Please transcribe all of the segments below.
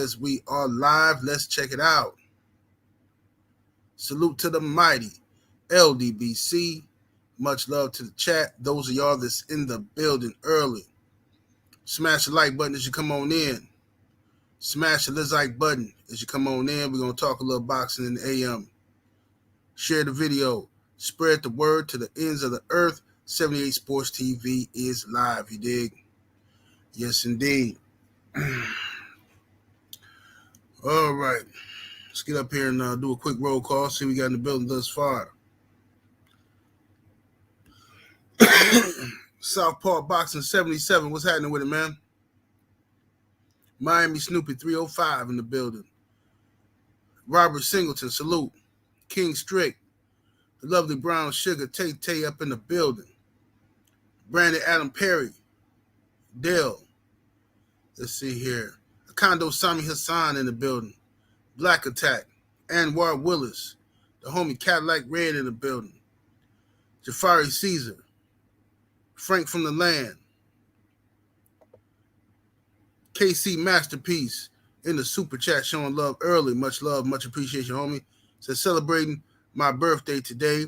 says we are live. Let's check it out. Salute to the mighty LDBC. Much love to the chat. Those of y'all that's in the building early. Smash the like button as you come on in. Smash the like button as you come on in. We're going to talk a little boxing in the AM. Share the video. Spread the word to the ends of the earth. 78 Sports TV is live, you dig? Yes, indeed. All right. Let's get up here and do a quick roll call. See what we got in the building thus far. Southpaw Boxing 77. What's happening with it, man? Miami Snoopy 305 in the building. Robert Singleton, salute. King Strick. The lovely Brown Sugar, Tay up in the building. Brandon Adam Perry. Dale. Let's see here. Kondo Sami Hassan in the building. Black Attack. Anwar Willis. The homie Cadillac Red in the building. Jafari Caesar. Frank from the Land. KC Masterpiece in the super chat showing love early. Much love, much appreciation, homie. Says celebrating my birthday today.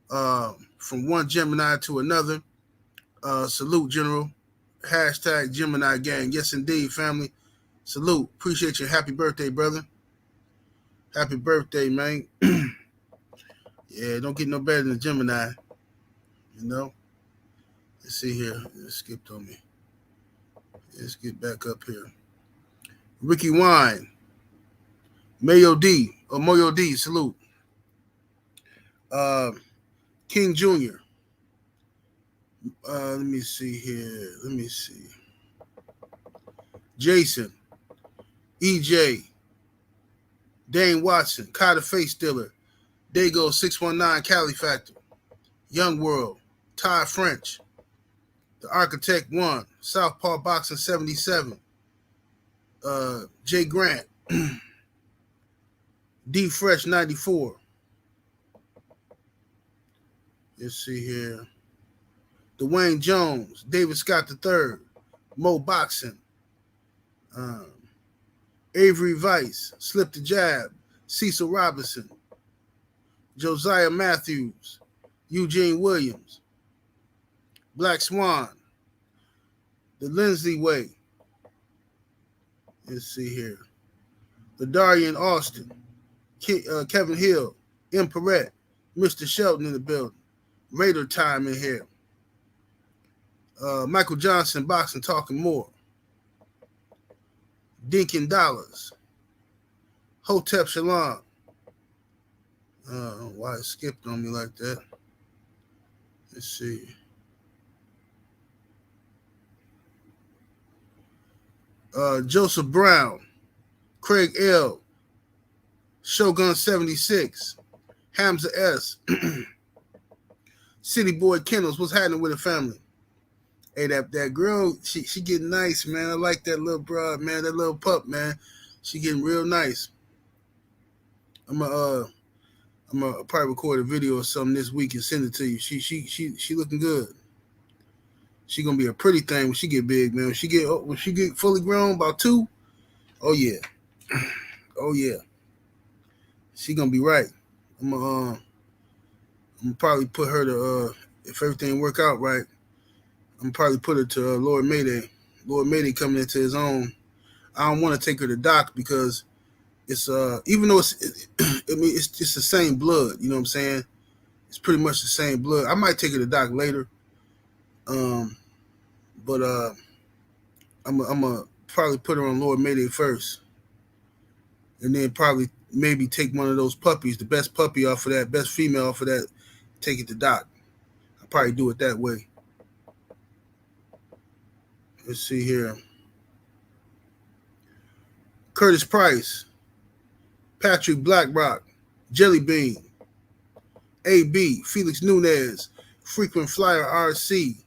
From one Gemini to another. Salute, General. Hashtag Gemini Gang. Yes, indeed, family. Salute. Appreciate you. Happy birthday, brother. Happy birthday, man. Yeah, don't get no better than Gemini. You know? Let's see here. It skipped on me. Let's get back up here. Ricky Wine. Moyo D. Salute. King Jr. Let me see here. Jason. EJ. Dane Watson. Carter Face Dealer. Dago 619 Cali Factor. Young World. Ty French. The Architect 1. Southpaw Boxing 77. Jay Grant. D Fresh 94. Let's see here. Dwayne Jones. David Scott III. Mo Boxing. Avery Vice. Slip the Jab. Cecil Robinson. Josiah Matthews. Eugene Williams. Black Swan. The Lindsley Way. Let's see here. The Darian Austin. Kevin Hill. M. Perrette. Mr. Shelton in the building. Raider Time in here. Michael Johnson, Boxing Talking More. Dinkin Dollars. Hotep Shalom. Why it skipped on me like that? Let's see. Joseph Brown. Craig L. Shogun 76. Hamza S. City Boy Kennels. What's happening with the family? Hey, that girl, she getting nice, man. I like that little broad, man. That little pup, man. She getting real nice. I'm gonna probably record a video or something this week and send it to you. She looking good. She gonna be a pretty thing when she get big, man. When she get fully grown, about 2. Oh yeah, oh yeah. She gonna be right. I'm gonna probably put her to if everything work out right. I'm probably put her to Lord Mayday. Lord Mayday coming into his own. I don't want to take her to Doc because it's even though it's the same blood. You know what I'm saying? It's pretty much the same blood. I might take her to Doc later. But I'm gonna probably put her on Lord Mayday first, and then probably maybe take one of those puppies, the best puppy off of that, best female off of that, take it to Doc. I'll probably do it that way. Let's see here. Curtis Price, Patrick Blackrock, Jelly Bean, AB, Felix Nunez, Frequent Flyer RC,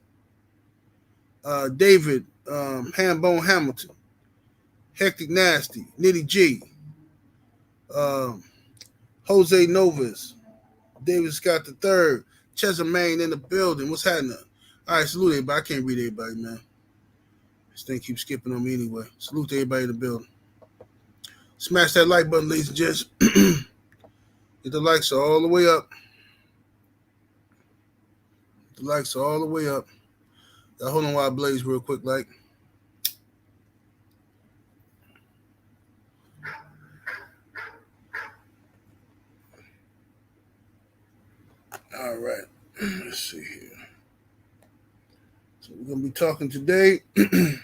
David Hambone Hamilton, Hectic Nasty, Nitty G, Jose Novas, David Scott III, Chesapeake in the building. What's happening? All right, salute everybody. I can't read everybody, man. This thing keeps skipping on me anyway. Salute to everybody in the building. Smash that like button, ladies and gents. Get the likes all the way up. The likes all the way up. Hold on while I blaze real quick, like. All right. Let's see here. So we're gonna be talking today. Do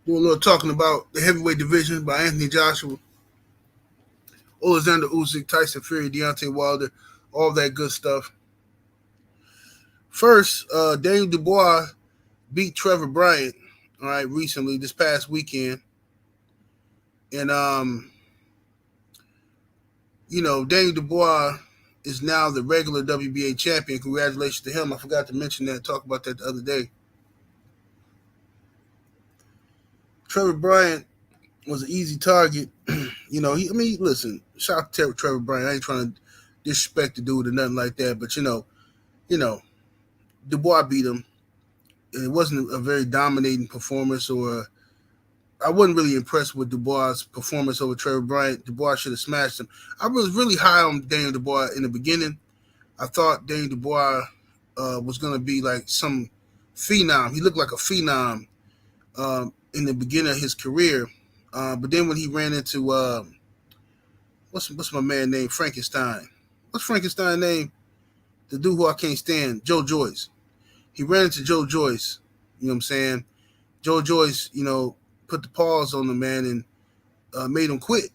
a little talking about the heavyweight division by Anthony Joshua, Alexander Usyk, Tyson Fury, Deontay Wilder, all that good stuff. First, Daniel Dubois beat Trevor Bryant, all right, recently, this past weekend. And, Daniel Dubois is now the regular WBA champion. Congratulations to him. I forgot to mention that, talk about that the other day. Trevor Bryant was an easy target. Listen, shout out to Trevor Bryant. I ain't trying to disrespect the dude or nothing like that, but, Dubois beat him. It wasn't a very dominating performance, or I wasn't really impressed with Dubois' performance over Trevor Bryant. Dubois should have smashed him. I was really high on Daniel Dubois in the beginning. I thought Daniel Dubois was going to be like some phenom. He looked like a phenom in the beginning of his career. But then when he ran into, what's my man named Frankenstein? What's Frankenstein's name? The dude who I can't stand, Joe Joyce. He ran into Joe Joyce, you know what I'm saying? Joe Joyce, put the pause on the man and made him quit.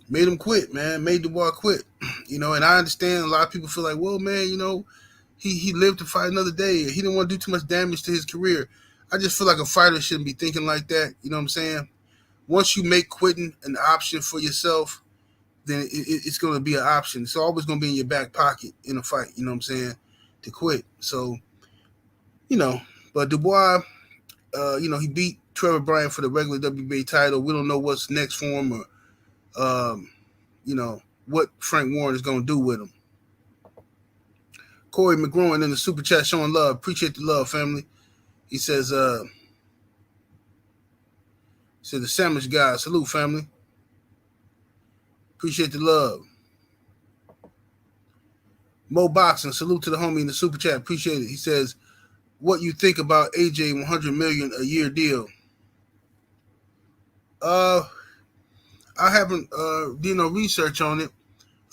Made him quit, man. Made Dubois quit. And I understand a lot of people feel like, well, man, he lived to fight another day. He didn't want to do too much damage to his career. I just feel like a fighter shouldn't be thinking like that. You know what I'm saying? Once you make quitting an option for yourself, then it's going to be an option. It's always going to be in your back pocket in a fight, you know what I'm saying, to quit. So, but Dubois, he beat Trevor Bryant for the regular WBA title. We don't know what's next for him or, what Frank Warren is going to do with him. Corey McGroin in the super chat showing love. Appreciate the love, family. He says, the sandwich guy. Salute, family. Appreciate the love. Mo Boxing, salute to the homie in the super chat. Appreciate it. He says, what you think about AJ $100 million a year deal? I haven't research on it.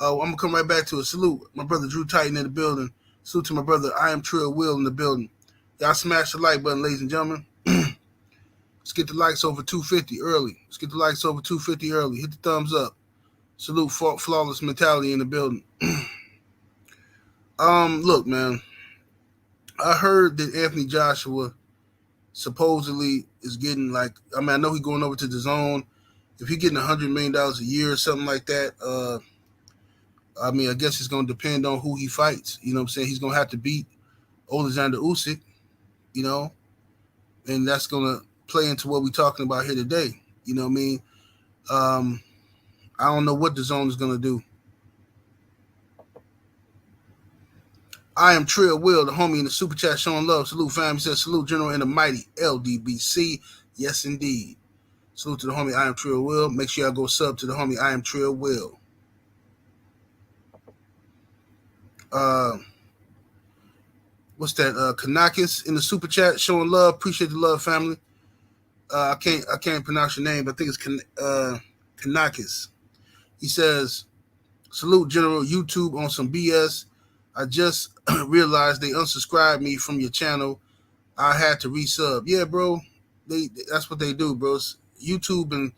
I'm gonna come right back to it. Salute, my brother Drew Titan in the building. Salute to my brother I Am Trill Will in the building. Y'all smash the like button, ladies and gentlemen. Let's get the likes over 250 early. Hit the thumbs up. Salute, flawless mentality in the building. Look, man. I heard that Anthony Joshua supposedly is getting I know he's going over to the zone. If he's getting $100 million a year or something like that, I guess it's going to depend on who he fights. You know what I'm saying? He's going to have to beat Alexander Usyk, and that's going to play into what we're talking about here today. You know what I mean? I don't know what the zone is going to do. I Am Trill Will, the homie in the super chat showing love. Salute, fam. He says, salute, General and the Mighty LDBC. Yes, indeed. Salute to the homie I Am Trill Will. Make sure y'all go sub to the homie I Am Trill Will. What's that? Kanakis in the super chat showing love. Appreciate the love, family. I can't pronounce your name, but I think it's Kanakis. He says, salute, General. YouTube on some BS. I just realized they unsubscribed me from your channel. I had to resub. Yeah, bro. That's what they do, bro. YouTube been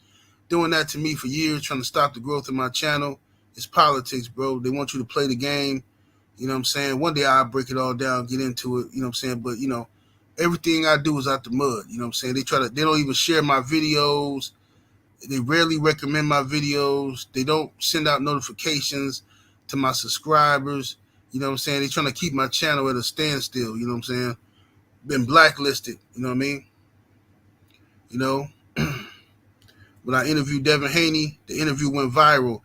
doing that to me for years, trying to stop the growth of my channel. It's politics, bro. They want you to play the game. You know what I'm saying? One day I'll break it all down, get into it. You know what I'm saying? But, everything I do is out the mud. You know what I'm saying? They don't even share my videos. They rarely recommend my videos. They don't send out notifications to my subscribers. You know what I'm saying? They're trying to keep my channel at a standstill. You know what I'm saying? Been blacklisted. You know what I mean? When I interviewed Devin Haney, the interview went viral.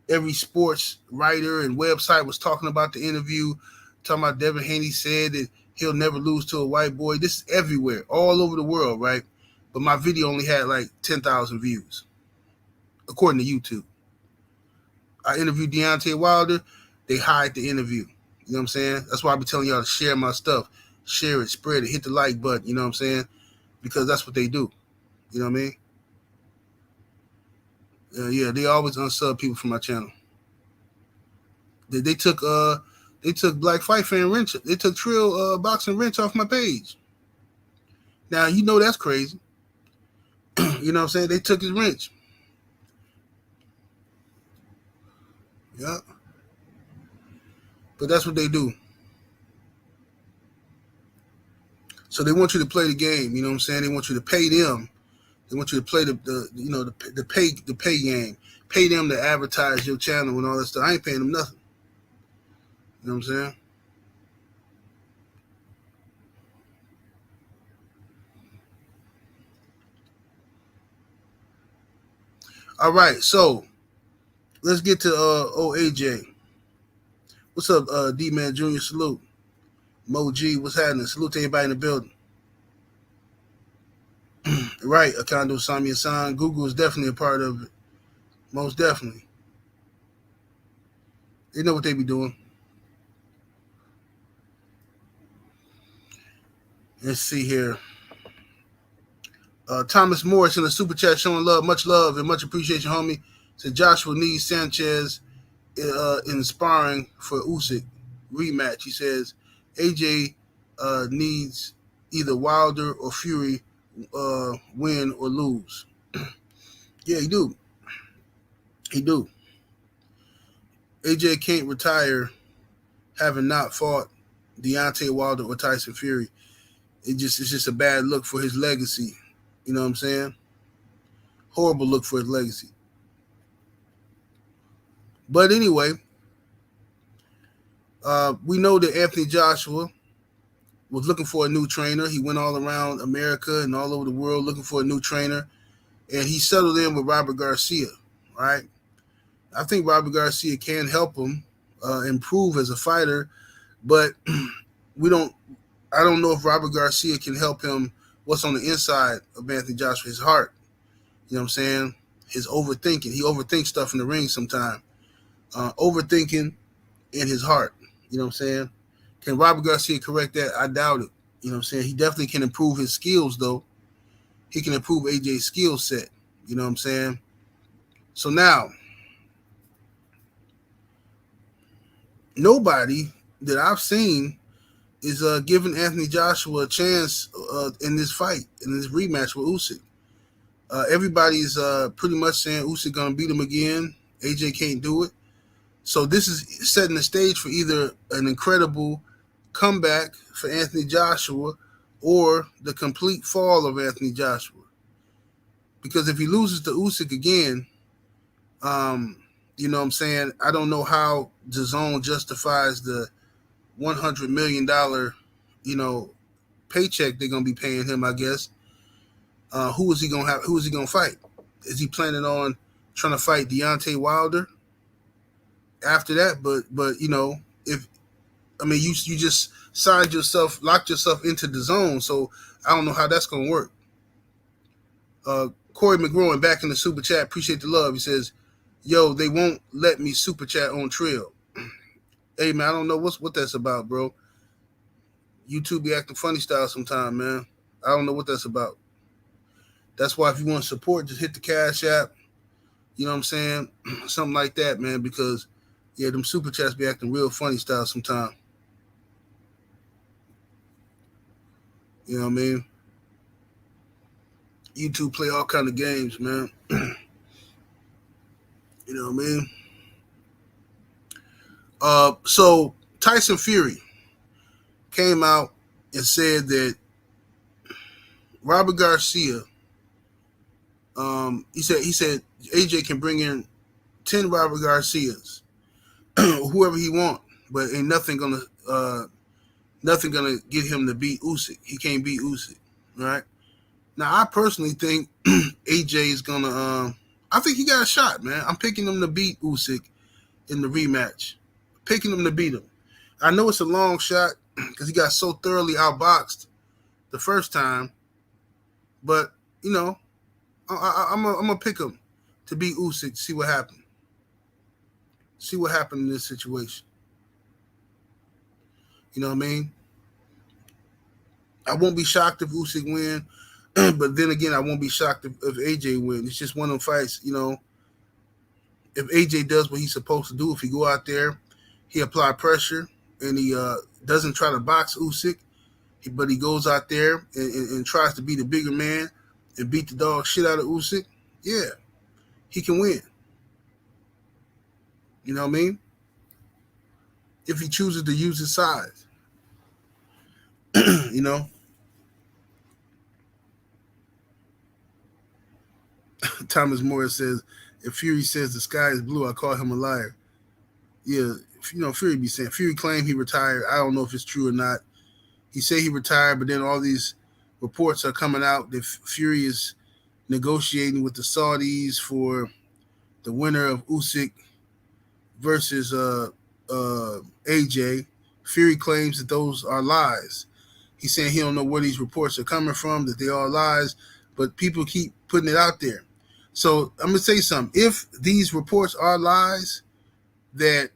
Every sports writer and website was talking about the interview, talking about Devin Haney said that He'll never lose to a white boy. This is everywhere, all over the world, right? But my video only had like 10,000 views, according to YouTube. I interviewed Deontay Wilder. They hide the interview. You know what I'm saying? That's why I be telling y'all to share my stuff. Share it, spread it, hit the like button. You know what I'm saying? Because that's what they do. You know what I mean? Yeah, they always unsub people from my channel. They took Black Fight Fan Wrench. They took Trill Boxing Wrench off my page. Now you know that's crazy. You know what I'm saying? They took his wrench. Yeah. But that's what they do. So they want you to play the game. You know what I'm saying? They want you to pay them. They want you to play the pay game. Pay them to advertise your channel and all that stuff. I ain't paying them nothing. You know what I'm saying? All right, so let's get to AJ. What's up, D-Man Jr.? Salute. Mo G, what's happening? Salute to everybody in the building. Right, Akando Samia-san. Google is definitely a part of it. Most definitely. They know what they be doing. Let's see here. Thomas Morris in the super chat showing love, and much appreciation, homie. Said Joshua needs Sanchez in sparring for Usyk rematch. He says AJ needs either Wilder or Fury win or lose. Yeah, he do. AJ can't retire having not fought Deontay Wilder or Tyson Fury. It's just a bad look for his legacy. You know what I'm saying? Horrible look for his legacy. But anyway, we know that Anthony Joshua was looking for a new trainer. He went all around America and all over the world looking for a new trainer. And he settled in with Robert Garcia, right? I think Robert Garcia can help him improve as a fighter, but I don't know if Robert Garcia can help him what's on the inside of Anthony Joshua, his heart. You know what I'm saying? His overthinking. He overthinks stuff in the ring sometimes. Overthinking in his heart. You know what I'm saying? Can Robert Garcia correct that? I doubt it. You know what I'm saying? He definitely can improve his skills, though. He can improve AJ's skill set. You know what I'm saying? So now, nobody that I've seen is giving Anthony Joshua a chance in this fight, in this rematch with Usyk. Everybody's pretty much saying Usyk going to beat him again. AJ can't do it. So this is setting the stage for either an incredible comeback for Anthony Joshua or the complete fall of Anthony Joshua. Because if he loses to Usyk again, you know what I'm saying, I don't know how DAZN justifies the $100 million, paycheck they're going to be paying him, I guess. Who is he going to fight? Is he planning on trying to fight Deontay Wilder after that? But you just locked yourself into DAZN, so I don't know how that's going to work. Corey McGrowan back in the super chat. Appreciate the love. He says, yo, they won't let me super chat on Trill. Hey, man, I don't know what that's about, bro. YouTube be acting funny style sometime, man. I don't know what that's about. That's why if you want support, just hit the Cash App. You know what I'm saying? Something like that, man, because, yeah, them super chats be acting real funny style sometime. You know what I mean? YouTube play all kind of games, man. You know what I mean? So Tyson Fury came out and said that Robert Garcia, he said AJ can bring in 10 Robert Garcias, whoever he want, but ain't nothing gonna get him to beat Usyk. He can't beat Usyk, right? Now I personally think AJ is gonna. I think he got a shot, man. I'm picking him to beat Usyk in the rematch. Picking him to beat him. I know it's a long shot. because he got so thoroughly outboxed the first time. But I'm gonna pick him to beat Usyk. See what happened. See what happened in this situation. You know what I mean? I won't be shocked if Usyk win, but then again, I won't be shocked if AJ win. It's just one of them fights. If AJ does what he's supposed to do, if he go out there, he apply pressure and he doesn't try to box Usyk, but he goes out there and tries to be the bigger man and beat the dog shit out of Usyk, yeah, he can win. You know what I mean? If he chooses to use his size. you know? Thomas Morris says, if Fury says the sky is blue, I call him a liar. Yeah, Fury be saying. Fury claimed he retired. I don't know if it's true or not. He said he retired, but then all these reports are coming out that Fury is negotiating with the Saudis for the winner of Usyk versus AJ. Fury claims that those are lies. He's saying he don't know where these reports are coming from, that they are lies, but people keep putting it out there. So I'm going to say something. If these reports are lies, that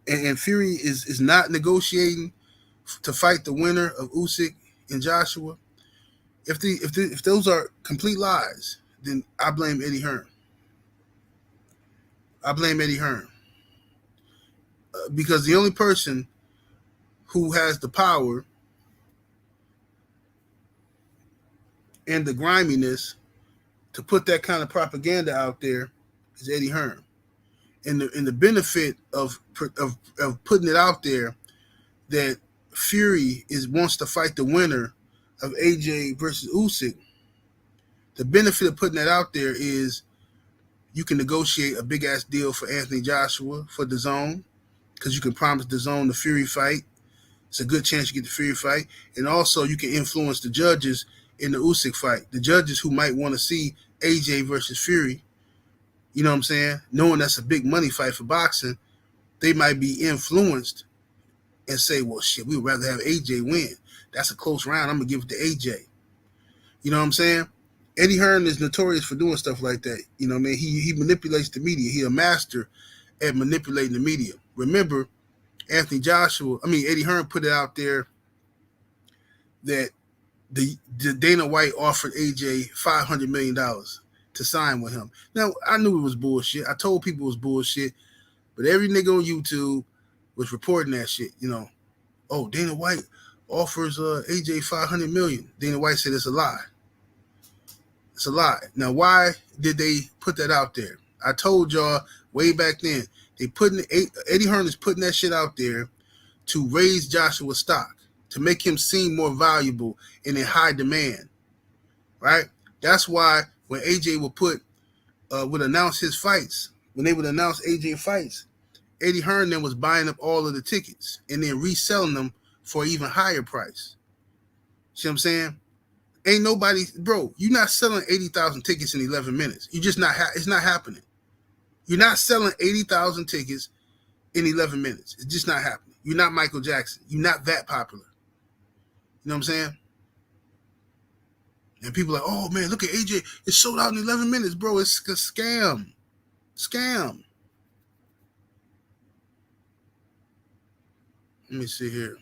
and Fury is not negotiating to fight the winner of Usyk and Joshua, if those are complete lies, then I blame Eddie Hearn. Because the only person who has the power and the griminess to put that kind of propaganda out there is Eddie Hearn. And the benefit of putting it out there that Fury wants to fight the winner of AJ versus Usyk, the benefit of putting that out there is you can negotiate a big ass deal for Anthony Joshua for the zone, because you can promise the zone the Fury fight. It's a good chance you get the Fury fight, and also you can influence the judges in the Usyk fight. The judges who might want to see AJ versus Fury, you know what I'm saying? Knowing that's a big money fight for boxing, they might be influenced and say, well, shit, we would rather have AJ win. That's a close round. I'm going to give it to AJ. You know what I'm saying? Eddie Hearn is notorious for doing stuff like that. You know what I mean? He manipulates the media. He's a master at manipulating the media. Remember, Eddie Hearn put it out there that the Dana White offered AJ $500 million to sign with him. Now, I knew it was bullshit. I told people it was bullshit, but every nigga on YouTube was reporting that shit. Oh, Dana White offers AJ $500 million. Dana White said it's a lie. It's a lie. Now, why did they put that out there? I told y'all way back then. Eddie Hearn is putting that shit out there to raise Joshua's stock, to make him seem more valuable and in high demand, right? That's why when AJ would announce his fights, when they would announce AJ fights, Eddie Hearn then was buying up all of the tickets and then reselling them for an even higher price. See what I'm saying? Ain't nobody, bro, you're not selling 80,000 tickets in 11 minutes. You just it's not happening. You're not selling 80,000 tickets in 11 minutes. It's just not happening. You're not Michael Jackson. You're not that popular. You know what I'm saying? And people are like, oh, man, look at AJ. It's sold out in 11 minutes, bro. It's a scam. Scam. Let me see here.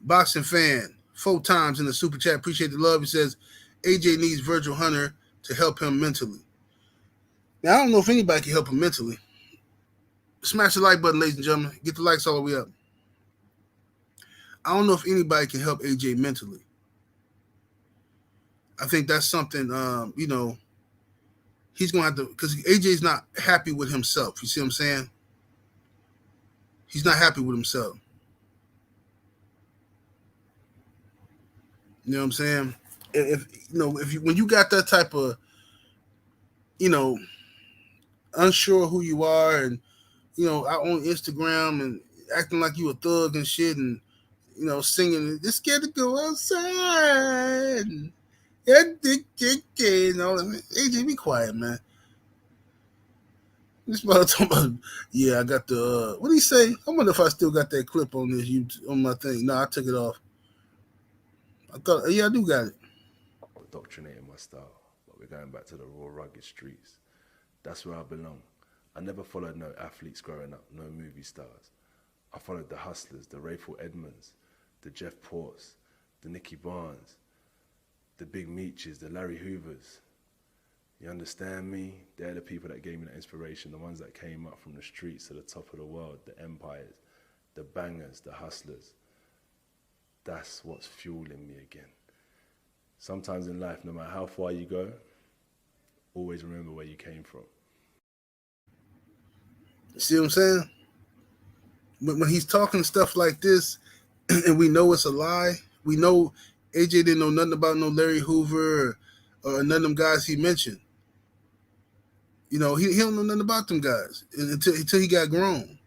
Boxing fan, 4 times in the super chat. Appreciate the love. He says, AJ needs Virgil Hunter to help him mentally. Now, I don't know if anybody can help him mentally. Smash the like button, ladies and gentlemen. Get the likes all the way up. I don't know if anybody can help AJ mentally. I think that's something, he's going to have to, because AJ's not happy with himself. You see what I'm saying? He's not happy with himself. You know what I'm saying? When you got that type of, unsure who you are and, out on Instagram and acting like you a thug and shit and, singing, just scared to go outside. AJ, be quiet, man. This brother talking about, yeah, I got the, what did he say? I wonder if I still got that clip on this YouTube, on my thing. No, I took it off. I thought, yeah, I do got it. Indoctrinating my style, but we're going back to the raw, rugged streets. That's where I belong. I never followed no athletes growing up, no movie stars. I followed the hustlers, the Rayful Edmonds, the Jeff Ports, the Nicky Barnes, the Big Meaches, the Larry Hoovers. You understand me? They're the people that gave me that inspiration, the ones that came up from the streets to the top of the world, the empires, the bangers, the hustlers. That's what's fueling me again. Sometimes in life, no matter how far you go, always remember where you came from. See what I'm saying? When he's talking stuff like this, and we know it's a lie, we know AJ didn't know nothing about no Larry Hoover or none of them guys he mentioned. You know, he don't know nothing about them guys until he got grown.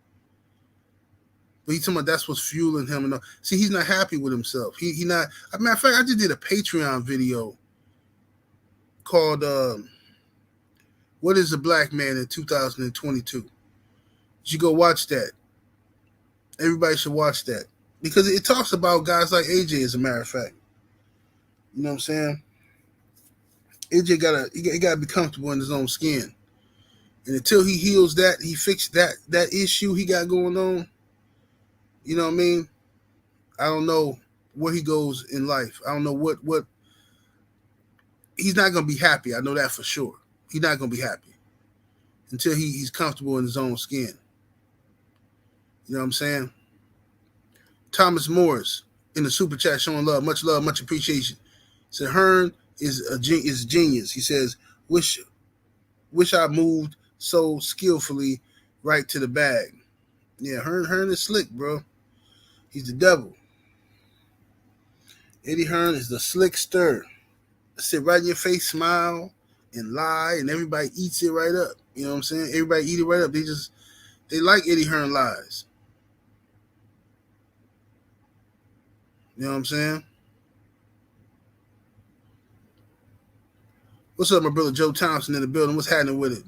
But he's talking about that's what's fueling him. And see, he's not happy with himself. He not. As a matter of fact, I just did a Patreon video called "What is a Black Man in 2022?" You should go watch that. Everybody should watch that because it talks about guys like AJ. As a matter of fact, you know what I'm saying? AJ gotta be comfortable in his own skin, and until he heals that, he fixed that issue he got going on. You know what I mean? I don't know where he goes in life. I don't know what he's not gonna be happy. I know that for sure. He's not gonna be happy until he's comfortable in his own skin. You know what I'm saying? Thomas Morris in the super chat showing love, much appreciation. Said Hearn is genius. He says, wish I moved so skillfully right to the bag. Yeah, Hearn is slick, bro. He's the devil. Eddie Hearn is the slickster. Sit right in your face, smile, and lie, and everybody eats it right up. You know what I'm saying? Everybody eat it right up. They like Eddie Hearn lies. You know what I'm saying? What's up, my brother Joe Thompson in the building? What's happening with it?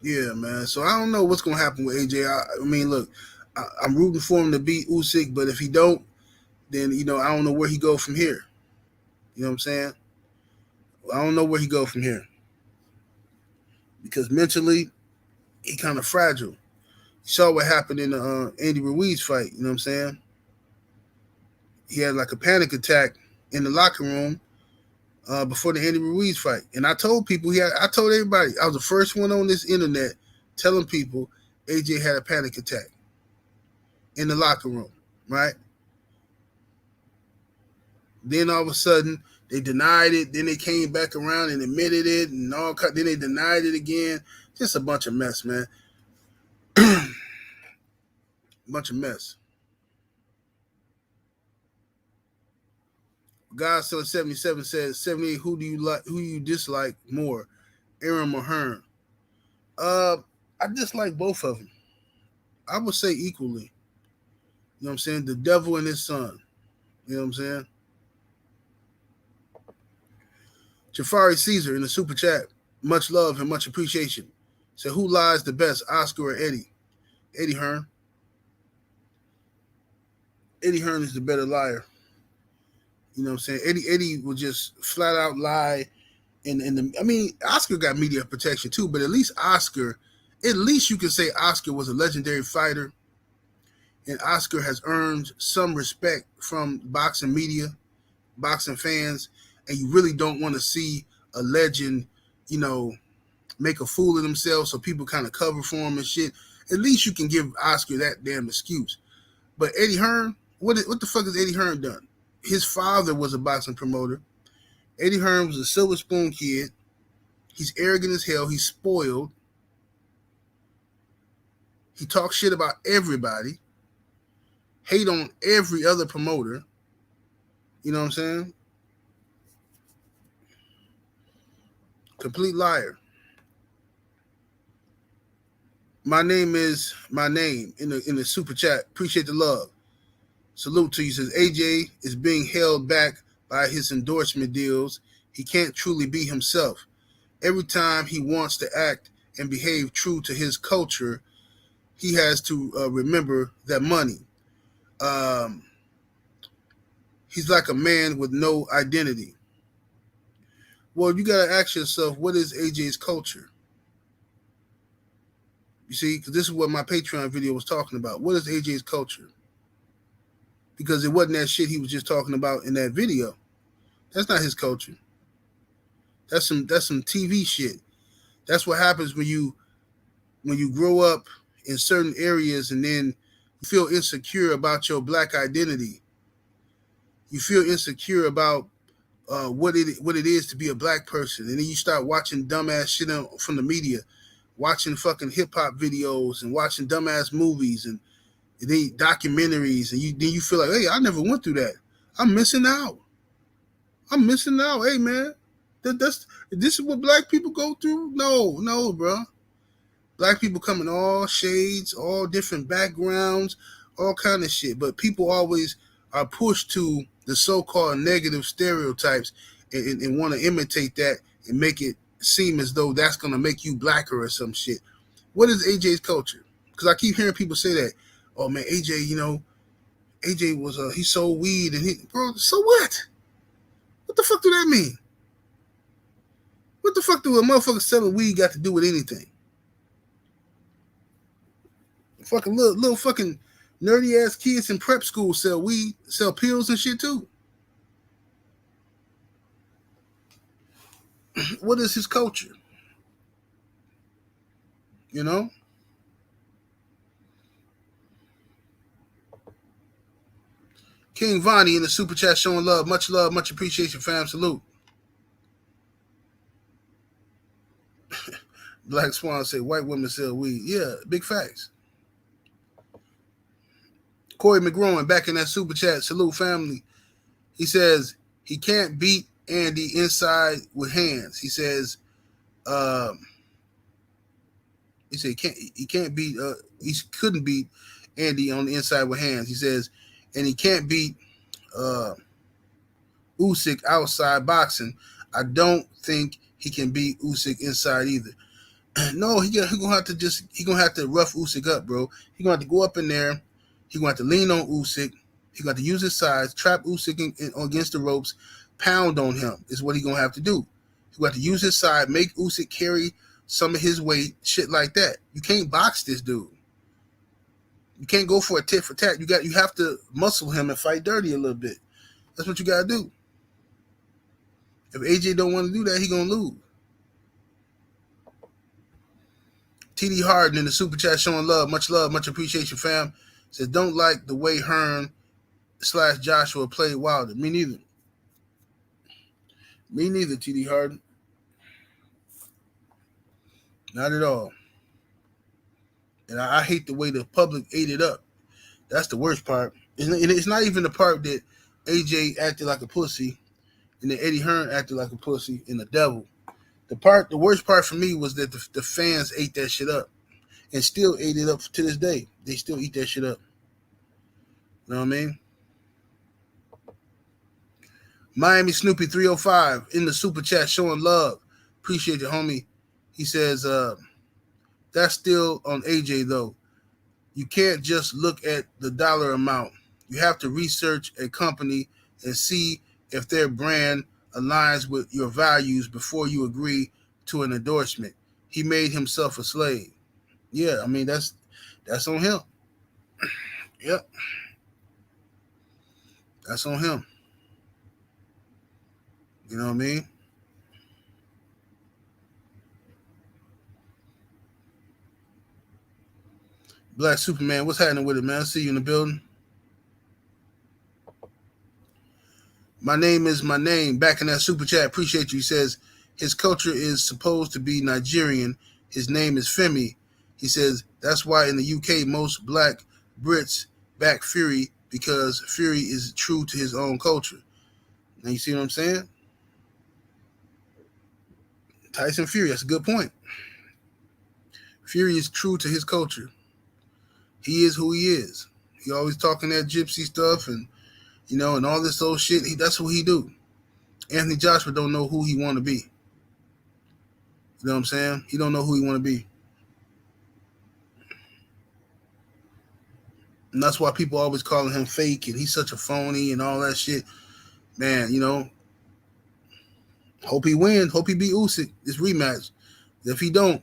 Yeah, man. So I don't know what's going to happen with AJ. I mean, look, I'm rooting for him to beat Usyk, but if he don't, then, you know, I don't know where he go from here. You know what I'm saying? I don't know where he go from here. Because mentally, he kind of fragile. You saw what happened in the Andy Ruiz fight. You know what I'm saying? He had like a panic attack in the locker room before the Andy Ruiz fight. And I told people, I told everybody, I was the first one on this internet telling people AJ had a panic attack in the locker room, right? Then all of a sudden, they denied it. Then they came back around and admitted it, and then they denied it again. Just a bunch of mess, man. Bunch of mess. Godson 77 says 78. Who do you like? Who you dislike more, Aaron or Hearn? I dislike both of them. I would say equally. You know what I'm saying? The devil and his son. You know what I'm saying? Jafari Caesar in the super chat. Much love and much appreciation. So who lies the best, Oscar or Eddie? Eddie Hearn. Eddie Hearn is the better liar. You know what I'm saying? Eddie will just flat out lie. I mean, Oscar got media protection too, but at least you can say Oscar was a legendary fighter, and Oscar has earned some respect from boxing media, boxing fans, and you really don't want to see a legend, you know, make a fool of themselves, so people kind of cover for him and shit. At least you can give Oscar that damn excuse. But Eddie Hearn, what the fuck has Eddie Hearn done? His father was a boxing promoter. Eddie Hearn was a silver spoon kid. He's arrogant as hell. He's spoiled. He talks shit about everybody. Hate on every other promoter. You know what I'm saying? Complete liar. My name is my name in the super chat. Appreciate the love. Salute to you. Says AJ is being held back by his endorsement deals. He can't truly be himself. every time he wants to act and behave true to his culture, he has to remember that money. Um, he's like a man with no identity. Well, you got to ask yourself, what is AJ's culture? You see, because this is what my Patreon video was talking about. What is AJ's culture? Because it wasn't that shit he was just talking about in that video. That's not his culture. That's some TV shit. That's what happens when you grow up in certain areas and then you feel insecure about your black identity. You feel insecure about what it is to be a black person, and then you start watching dumbass shit from the media, watching fucking hip hop videos and watching dumbass movies and then documentaries, and then you feel like, hey, I never went through that. I'm missing out. Hey, man, this is what black people go through? No, bro. Black people come in all shades, all different backgrounds, all kind of shit. But people always are pushed to the so-called negative stereotypes and want to imitate that and make it seem as though that's going to make you blacker or some shit. What is AJ's culture? Because I keep hearing people say that. Oh, man, AJ, AJ was, he sold weed and bro, so what? What the fuck do that mean? What the fuck do a motherfucker selling weed got to do with anything? Fucking little fucking nerdy ass kids in prep school sell weed, sell pills and shit too. What is his culture? You know? King Vonnie in the super chat showing love, much appreciation, fam. Salute. Black Swan say white women sell weed. Yeah, big facts. Corey McGrowan back in that super chat. Salute, family. He says he can't beat Andy inside with hands. He says, he couldn't beat Andy on the inside with hands. He says, and he can't beat Usyk outside boxing. I don't think he can beat Usyk inside either. No, he gonna have to rough Usyk up, bro. He gonna have to go up in there. He gonna have to lean on Usyk. He gonna have to use his size, trap Usyk against the ropes, pound on him. Is what he gonna have to do. He gonna have to use his side, make Usyk carry some of his weight, shit like that. You can't box this dude. You can't go for a tit for tat. You have to muscle him and fight dirty a little bit. That's what you gotta do. If AJ don't want to do that, he gonna lose. TD Harden in the super chat showing love, much appreciation, fam. Says don't like the way Hearn / Joshua played Wilder. Me neither. TD Harden. Not at all. And I hate the way the public ate it up. That's the worst part. And it's not even the part that AJ acted like a pussy and then Eddie Hearn acted like a pussy and the devil. The worst part for me was that the fans ate that shit up and still ate it up to this day. They still eat that shit up. You know what I mean? Miami Snoopy 305 in the super chat showing love. Appreciate it, homie. He says, that's still on AJ, though. You can't just look at the dollar amount. You have to research a company and see if their brand aligns with your values before you agree to an endorsement. He made himself a slave. Yeah, I mean, that's on him. Yep. That's on him. You know what I mean? Black Superman, what's happening with it, man? I see you in the building. My name is my name. Back in that super chat, appreciate you. He says his culture is supposed to be Nigerian. His name is Femi. He says that's why in the UK most black Brits back Fury because Fury is true to his own culture. Now you see what I'm saying? Tyson Fury, that's a good point. Fury is true to his culture. He is who he is. He always talking that gypsy stuff and and all this old shit. That's what he do. Anthony Joshua don't know who he want to be. You know what I'm saying? He don't know who he want to be. And that's why people always calling him fake and he's such a phony and all that shit. Man, hope he win. Hope he beat Usyk this rematch. If he don't,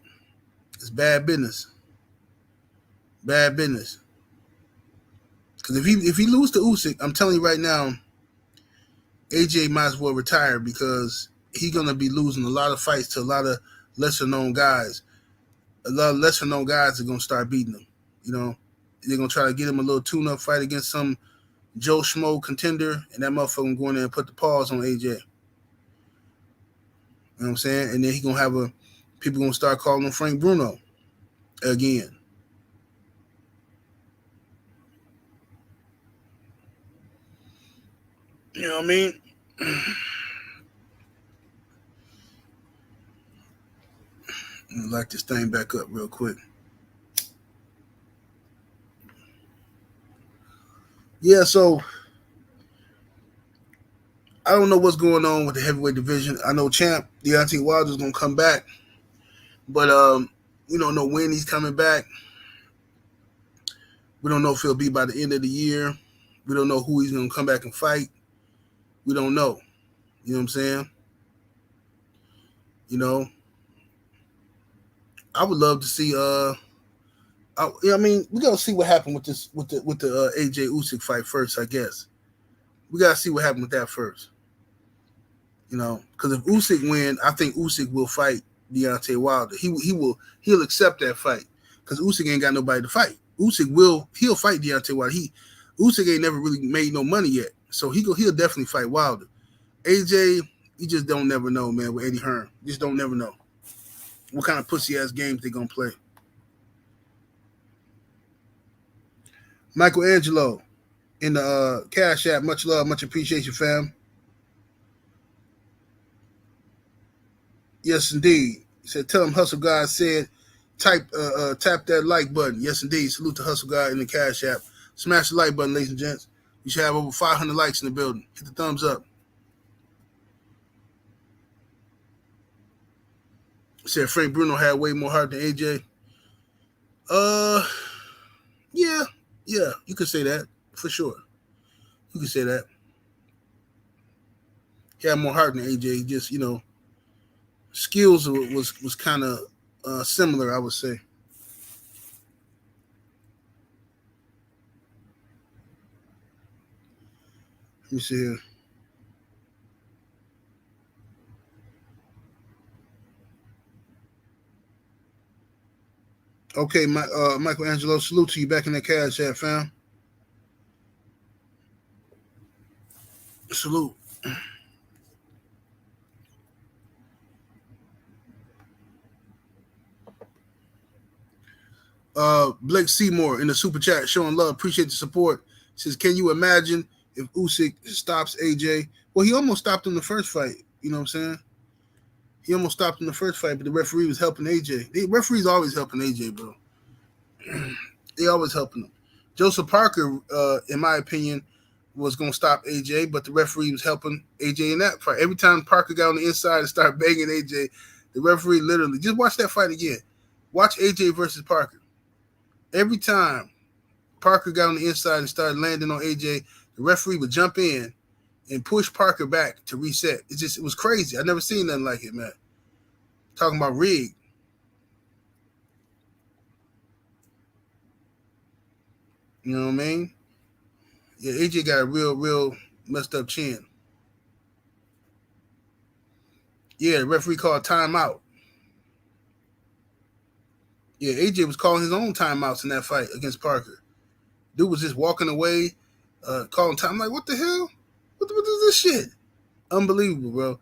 it's bad business. Bad business. Because if he lose to Usyk, I'm telling you right now, AJ might as well retire because he's gonna be losing a lot of fights to a lot of lesser known guys. A lot of lesser known guys are gonna start beating him. They're gonna try to get him a little tune up fight against some Joe Schmo contender, and that motherfucker going there and put the pause on AJ. You know what I'm saying? And then he gonna have people gonna start calling him Frank Bruno again. You know what I mean? Let me light this thing back up real quick. Yeah, so I don't know what's going on with the heavyweight division. I know champ Deontay Wilder's gonna come back, but we don't know when he's coming back. We don't know if he'll be by the end of the year. We don't know who he's gonna come back and fight. We don't know. You know what I'm saying? I would love to see. I mean, we gotta see what happened with this with the AJ Usyk fight first. I guess we gotta see what happened with that first. Because if Usyk win, I think Usyk will fight Deontay Wilder. He'll accept that fight because Usyk ain't got nobody to fight. He'll fight Deontay Wilder. Usyk ain't never really made no money yet, so he'll definitely fight Wilder. AJ, you just don't never know, man. With Eddie Hearn, you just don't never know what kind of pussy ass games they gonna play. Michelangelo in the Cash App, much love, much appreciation, fam. Yes, indeed. He said, tell him Hustle God said, tap that like button. Yes, indeed. Salute to Hustle God in the Cash App. Smash the like button, ladies and gents. We should have over 500 likes in the building. Hit the thumbs up. He said Frank Bruno had way more heart than AJ. Yeah, you could say that for sure. You could say that. He had more heart than AJ. Just skills was kind of similar, I would say. Let me see here. Okay, Michelangelo, salute to you back in the Cash App, fam. Salute. Blake Seymour in the super chat showing love. Appreciate the support. Says, can you imagine if Usyk stops AJ? Well, he almost stopped him the first fight. You know what I'm saying? He almost stopped him the first fight, but the referee was helping AJ. The referee's always helping AJ, bro. They always helping him. Joseph Parker, in my opinion, was going to stop AJ, but the referee was helping AJ in that fight. Every time Parker got on the inside and started banging AJ, the referee literally, just watch that fight again. Watch AJ versus Parker. Every time Parker got on the inside and started landing on AJ, the referee would jump in and push Parker back to reset. It was crazy. I never seen nothing like it, man. Talking about rigged. You know what I mean? Yeah, AJ got a real messed up chin. Yeah, the referee called timeout. Yeah, AJ was calling his own timeouts in that fight against Parker. Dude was just walking away, calling time. I'm like, what the hell? What is this shit? Unbelievable, bro.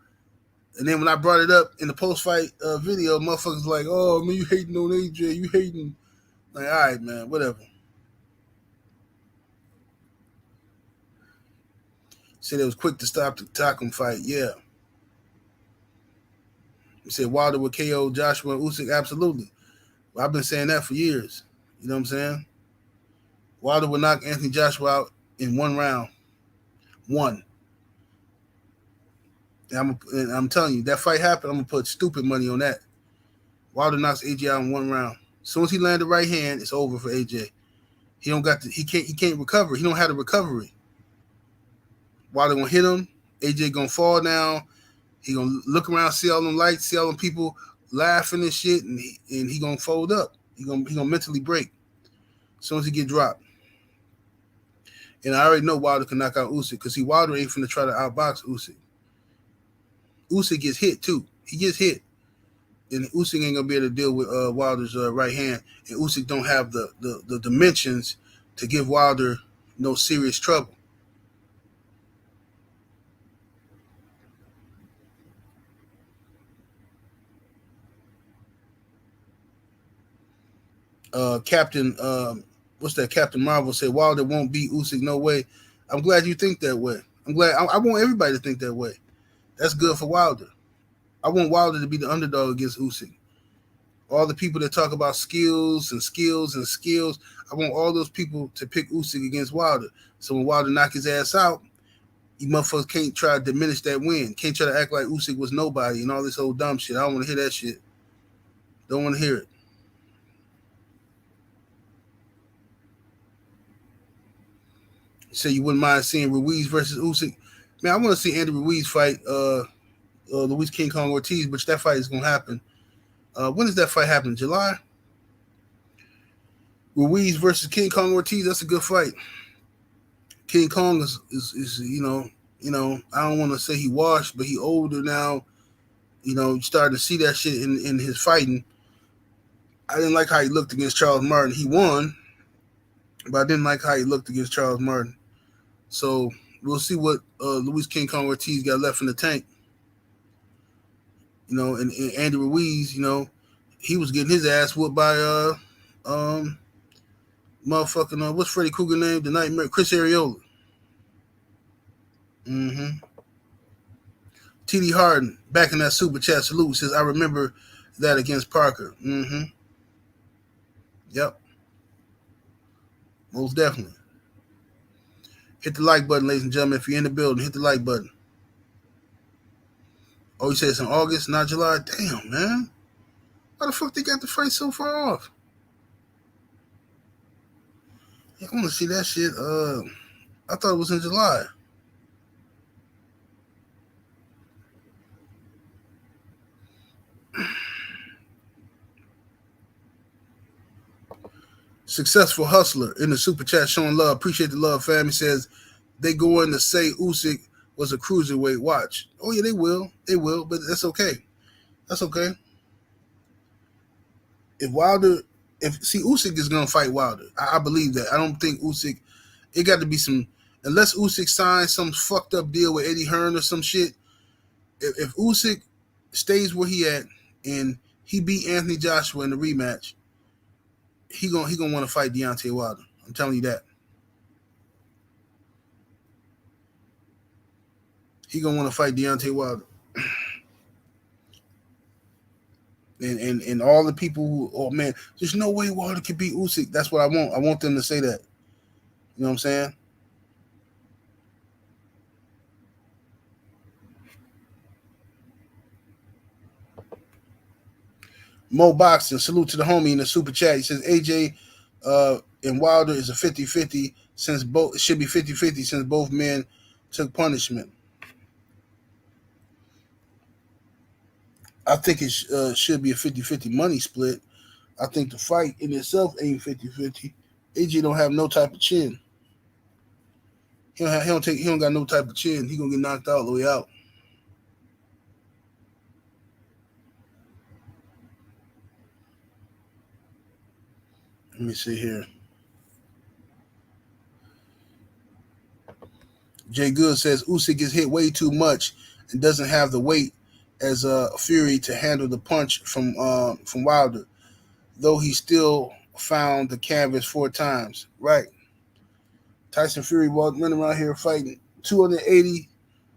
And then when I brought it up in the post-fight video, motherfuckers like, oh, man, you hating on AJ. You hating. Like, all right, man, whatever. Said it was quick to stop the Takum fight. Yeah. He said Wilder would KO Joshua and Usyk. Absolutely. Well, I've been saying that for years. You know what I'm saying? Wilder would knock Anthony Joshua out in one round. One. And I'm telling you, that fight happened. I'm going to put stupid money on that. Wilder knocks AJ out in 1 round. As soon as he landed right hand, it's over for AJ. He don't got the, he can't recover. He don't have the recovery. Wilder gonna hit him. AJ gonna fall down. He gonna look around, see all them lights, see all them people laughing and shit, and he gonna fold up. He gonna mentally break as soon as he get dropped. And I already know Wilder can knock out Usyk because Wilder ain't finna try to outbox Usyk. Usyk gets hit too. He gets hit, and Usyk ain't gonna be able to deal with Wilder's right hand. And Usyk don't have the dimensions to give Wilder no serious trouble. Captain, what's that? Captain Marvel said Wilder won't beat Usyk, no way. I'm glad you think that way. I'm glad. I want everybody to think that way. That's good for Wilder. I want Wilder to be the underdog against Usyk. All the people that talk about skills and skills and skills, I want all those people to pick Usyk against Wilder. So when Wilder knock his ass out, you motherfuckers can't try to diminish that win. Can't try to act like Usyk was nobody and all this old dumb shit. I don't want to hear that shit. Don't want to hear it. Say you wouldn't mind seeing Ruiz versus Usyk. Man, I want to see Andy Ruiz fight Luis King Kong Ortiz, which that fight is going to happen. When does that fight happen? July? Ruiz versus King Kong Ortiz, that's a good fight. King Kong is I don't want to say he washed, but he older now. You starting to see that shit in his fighting. I didn't like how he looked against Charles Martin. He won, but I didn't like how he looked against Charles Martin. So we'll see what Luis King Kong Ortiz got left in the tank. And Andy Ruiz, he was getting his ass whooped by motherfucking what's Freddy Krueger name? The Nightmare, Chris Arreola. Mm-hmm. TD Harden back in that super chat salute says, I remember that against Parker. Mm-hmm. Yep. Most definitely. Hit the like button, ladies and gentlemen. If you're in the building, hit the like button. Oh, you said it's in August, not July? Damn, man. Why the fuck they got the fight so far off? Yeah, I want to see that shit. I thought it was in July. Successful Hustler in the super chat showing love. Appreciate the love, fam. He says they going to say Usyk was a cruiserweight. Watch. Oh yeah, they will. They will, but that's okay. That's okay. If Usyk is gonna fight Wilder, I believe that. I don't think Usyk. It got to be some, unless Usyk signs some fucked up deal with Eddie Hearn or some shit. If Usyk stays where he at and he beat Anthony Joshua in the rematch, he gonna want to fight Deontay Wilder. I'm telling you that. He gonna want to fight Deontay Wilder. And all the people who, oh man, there's no way Wilder can beat Usyk. That's what I want. I want them to say that. You know what I'm saying? Mo Boxing, salute to the homie in the super chat. He says AJ and Wilder is a 50-50 since both, it should be 50-50 since both men took punishment. I think it should be a 50-50 money split. I think the fight in itself ain't 50-50. AJ don't have no type of chin. He don't got no type of chin. He gonna get knocked out all the way out. Let me see here. Jay Good says Usyk gets hit way too much and doesn't have the weight as Fury to handle the punch from Wilder, though he still found the canvas 4 times. Right. Tyson Fury running around here fighting 280,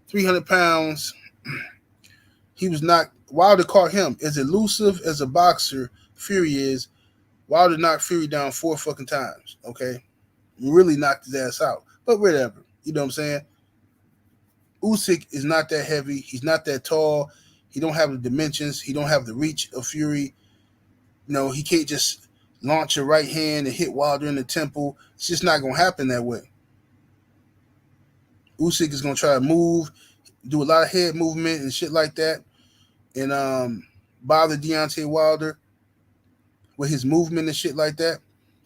300 pounds. He was knocked. Wilder caught him. As elusive as a boxer Fury is, Wilder knocked Fury down 4 fucking times. Okay. Really knocked his ass out. But whatever. You know what I'm saying? Usyk is not that heavy. He's not that tall. He don't have the dimensions. He don't have the reach of Fury. He can't just launch a right hand and hit Wilder in the temple. It's just not gonna happen that way. Usyk is gonna try to move, do a lot of head movement and shit like that, and bother Deontay Wilder with his movement and shit like that.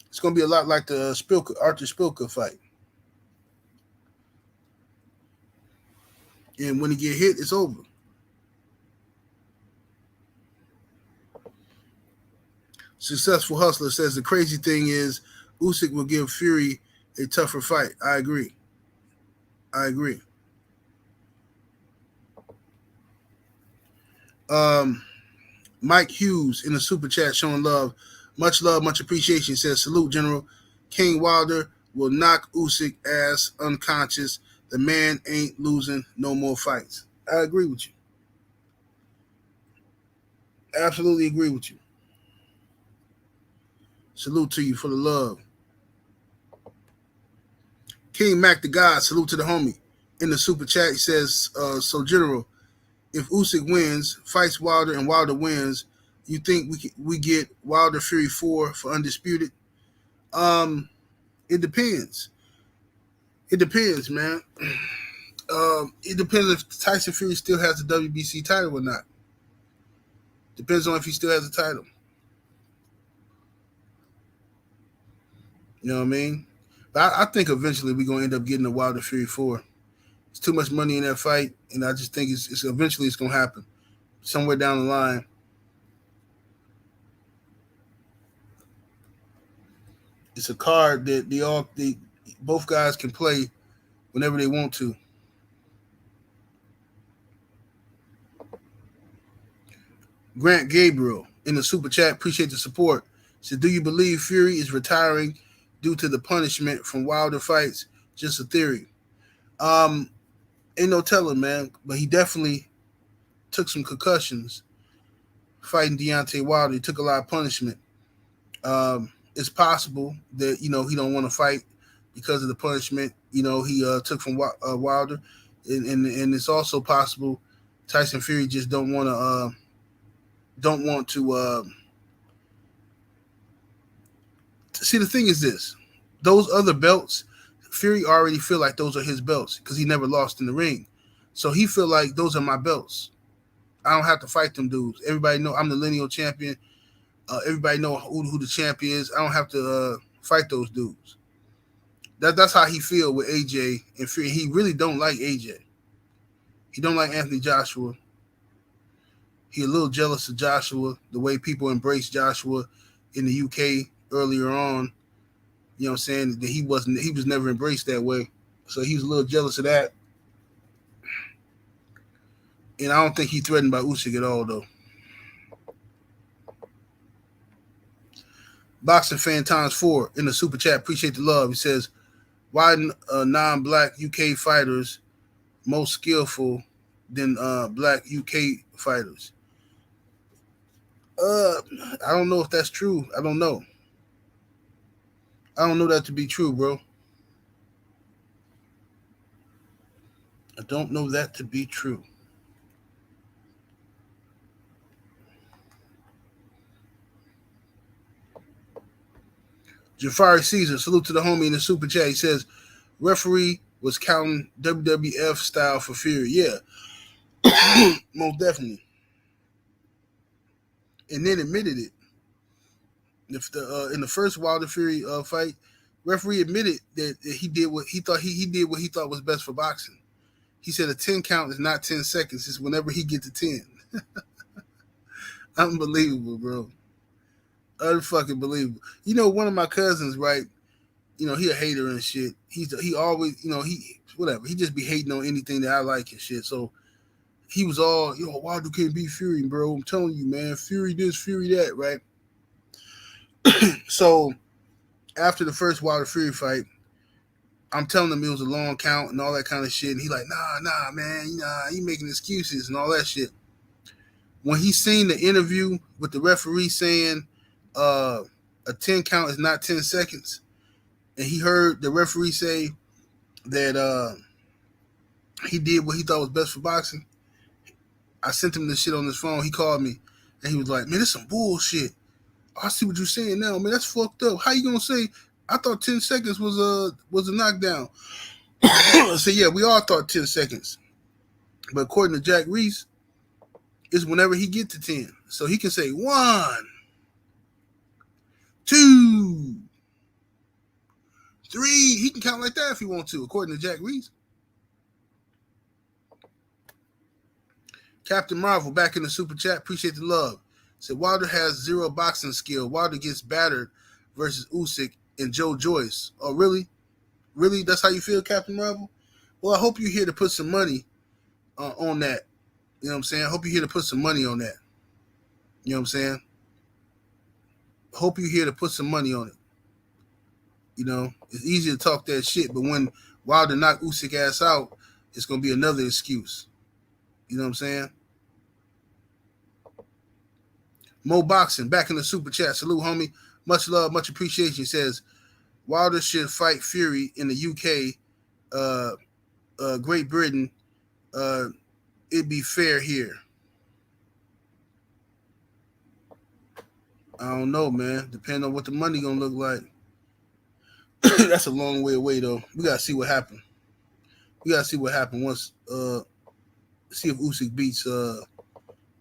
It's gonna be a lot like the Arthur Spilka fight. And when he get hit, it's over. Successful Hustler says the crazy thing is Usyk will give Fury a tougher fight. I agree. Mike Hughes in the super chat showing love, much appreciation. Says salute, General. King Wilder will knock Usyk ass unconscious. The man ain't losing no more fights. I agree with you. Absolutely agree with you. Salute to you for the love. King Mac the God, salute to the homie. In the super chat, he says, so General, if Usyk wins, fights Wilder, and Wilder wins, you think we get Wilder Fury 4 for undisputed? It depends. It depends, man. It depends if Tyson Fury still has the WBC title or not. Depends on if he still has a title. You know what I mean? But I think eventually we're going to end up getting the Wilder Fury 4. It's too much money in that fight, and I just think it's eventually it's going to happen. Somewhere down the line. It's a card that both guys can play whenever they want to. Grant Gabriel in the super chat, appreciate the support. Said, do you believe Fury is retiring due to the punishment from Wilder fights? Just a theory. Ain't no telling, man. But he definitely took some concussions fighting Deontay Wilder. He took a lot of punishment. It's possible that he don't want to fight because of the punishment he took from Wilder, and it's also possible Tyson Fury just don't want to. See, the thing is this: those other belts, Fury already feel like those are his belts because he never lost in the ring, so he feel like those are my belts. I don't have to fight them dudes. Everybody know I'm the lineal champion. Everybody know who the champ is. I don't have to fight those dudes. That's how he feel with AJ and Fury. He really don't like AJ. He don't like Anthony Joshua. He a little jealous of Joshua, the way people embrace Joshua in the UK earlier on. You know what I'm saying? That he was never embraced that way. So he was a little jealous of that. And I don't think he's threatened by Usyk at all, though. Boxing Fan Times 4 in the super chat. Appreciate the love. He says, why non-black UK fighters most skillful than black UK fighters? I don't know if that's true. I don't know. I don't know that to be true, bro. I don't know that to be true. Jafari Caesar, salute to the homie in the super chat. He says, referee was counting WWF style for Fury. Yeah, most definitely. And then admitted it. If in the first Wilder Fury fight, referee admitted that he did what he thought he did what he thought was best for boxing. He said a 10 count is not 10 seconds. It's whenever he gets to 10. Unbelievable, bro. Unfucking believable. One of my cousins, right? He a hater and shit. He always, he whatever. He just be hating on anything that I like and shit. So he was all, Wilder can't beat Fury, bro. I'm telling you, man. Fury this, Fury that, right? So after the first Wilder Fury fight, I'm telling him it was a long count and all that kind of shit. And he like, nah, man, he making excuses and all that shit. When he seen the interview with the referee saying a 10 count is not 10 seconds, and he heard the referee say that he did what he thought was best for boxing, I sent him this shit on his phone. He called me, and he was like, man, this some bullshit. I see what you're saying now, man. That's fucked up. How you gonna say? I thought 10 seconds was a knockdown. So yeah, we all thought 10 seconds, but according to Jack Reese, it's whenever he get to 10. So he can say 1, 2, 3. He can count like that if he wants to, according to Jack Reese. Captain Marvel back in the super chat. Appreciate the love. Said Wilder has zero boxing skill. Wilder gets battered versus Usyk and Joe Joyce. Oh, really? Really? That's how you feel, Captain Marvel? Well, I hope you're here to put some money on that. You know what I'm saying? I hope you're here to put some money on that. You know what I'm saying? Hope you're here to put some money on it. You know, it's easy to talk that shit, but when Wilder knock Usyk ass out, it's going to be another excuse. You know what I'm saying? Mo Boxing, back in the super chat. Salute, homie. Much love, much appreciation. He says, Wilder should fight Fury in the UK, Great Britain. It'd be fair here. I don't know, man. Depending on what the money gonna look like. That's a long way away, though. We gotta see what happens. We gotta see what happens once. See if Usyk beats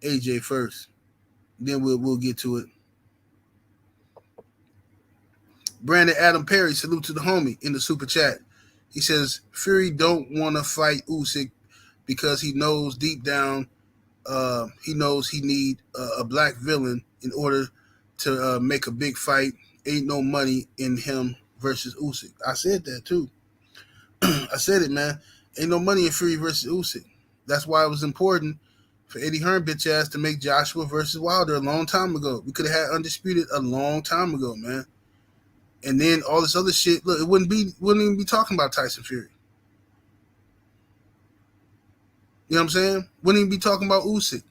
AJ first. Then we'll get to it. Brandon Adam Perry, salute to the homie in the super chat. He says Fury don't want to fight Usyk because he knows deep down, he knows he need a black villain in order to make a big fight. Ain't no money in him versus Usyk. I said that too. I said it, man. Ain't no money in Fury versus Usyk. That's why it was important for Eddie Hearn bitch ass to make Joshua versus Wilder a long time ago. We could have had Undisputed a long time ago, man. And then all this other shit. Look, it wouldn't even be talking about Tyson Fury. You know what I'm saying? Wouldn't even be talking about Usyk.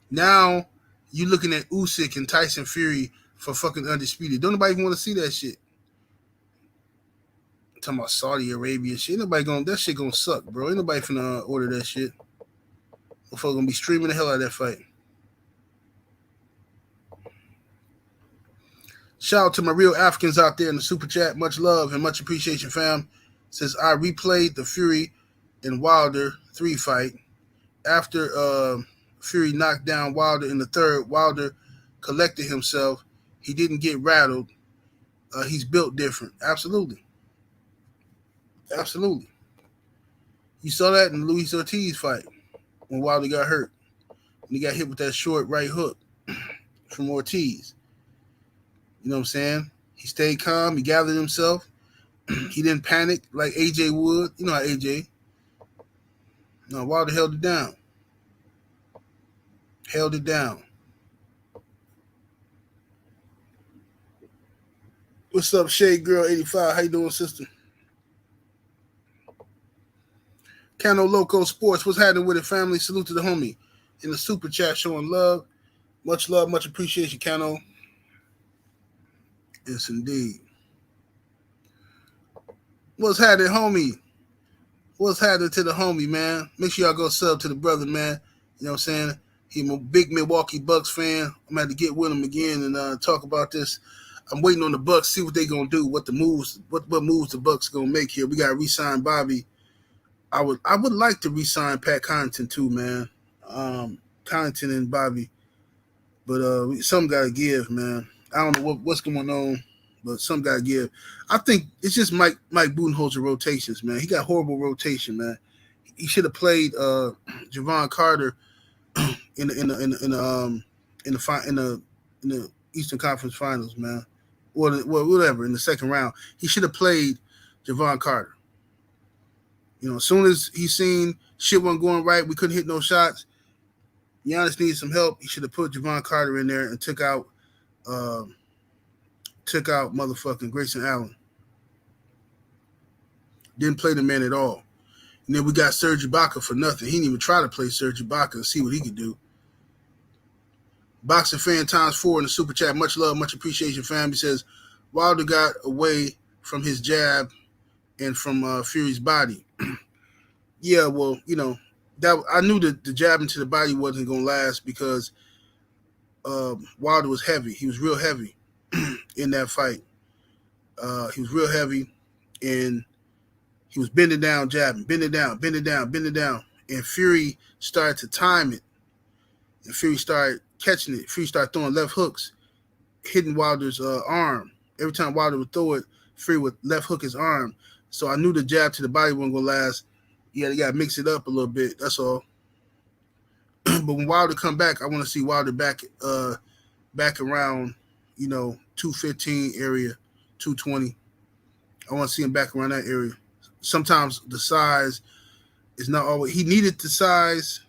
Now you looking at Usyk and Tyson Fury for fucking Undisputed. Don't nobody even want to see that shit. I'm talking about Saudi Arabia shit. Ain't nobody that shit gonna suck, bro. Ain't nobody finna order that shit. Motherfucker gonna be streaming the hell out of that fight. Shout out to my real Africans out there in the super chat. Much love and much appreciation, fam. Says I replayed the Fury and Wilder 3 fight. After Fury knocked down Wilder in the third, Wilder collected himself. He didn't get rattled. He's built different. Absolutely. Absolutely. You saw that in the Luis Ortiz fight when Wilder got hurt. When he got hit with that short right hook from Ortiz. You know what I'm saying? He stayed calm. He gathered himself. He didn't panic like AJ would. You know how AJ. No, Wilder held it down. Held it down. What's up, Shade Girl 85? How you doing, sister? Cano Loco Sports. What's happening with it, family? Salute to the homie in the super chat, showing love, much appreciation, Cano. Yes, indeed. What's happening, homie? What's happening to the homie, man? Make sure y'all go sub to the brother, man. You know what I'm saying? He's a big Milwaukee Bucks fan. I'm going to have to get with him again and talk about this. I'm waiting on the Bucks, see what they're going to do, what moves the Bucks going to make here. We got to re-sign Bobby. I would like to re-sign Pat Connaughton too, man. Connaughton and Bobby. But something got to give, man. I don't know what's going on, but something got to give. I think it's just Mike Budenholzer rotations, man. He got horrible rotation, man. He should have played Javon Carter in the Eastern Conference Finals, man. Or whatever in the second round. He should have played Javon Carter. You know, as soon as he seen shit wasn't going right, we couldn't hit no shots. Giannis needed some help. He should have put Javon Carter in there and took out motherfucking Grayson Allen. Didn't play the man at all. And then we got Serge Ibaka for nothing. He didn't even try to play Serge Ibaka and see what he could do. Boxing fan ×4 in the super chat. Much love, much appreciation, fam. He says Wilder got away from his jab and from Fury's body. Yeah, well, you know, that I knew that the jab into the body wasn't gonna last because Wilder was heavy. He was real heavy in that fight. He was real heavy, and he was bending down, jabbing, bending down, bending down, bending down. And Fury started to time it. And Fury started catching it. Fury started throwing left hooks, hitting Wilder's arm. Every time Wilder would throw it, Fury would left hook his arm. So I knew the jab to the body wasn't going to last. Yeah, you got to mix it up a little bit. That's all. But when Wilder come back, I want to see Wilder back around, 215 area, 220. I want to see him back around that area. Sometimes the size is not always. He needed the size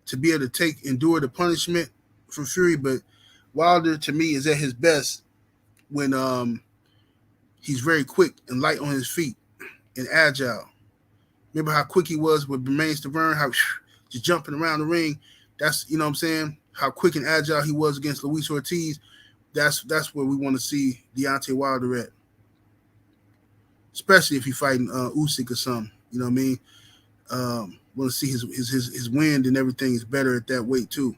to be able to endure the punishment from Fury, but Wilder to me is at his best when he's very quick and light on his feet and agile. Remember how quick he was with Bermane Stiverne, how just jumping around the ring. That's, you know what I'm saying, how quick and agile he was against Luis Ortiz. That's where we want to see Deontay Wilder at. Especially if he's fighting Usyk or something. You know what I mean? Want to see his wind and everything is better at that weight too.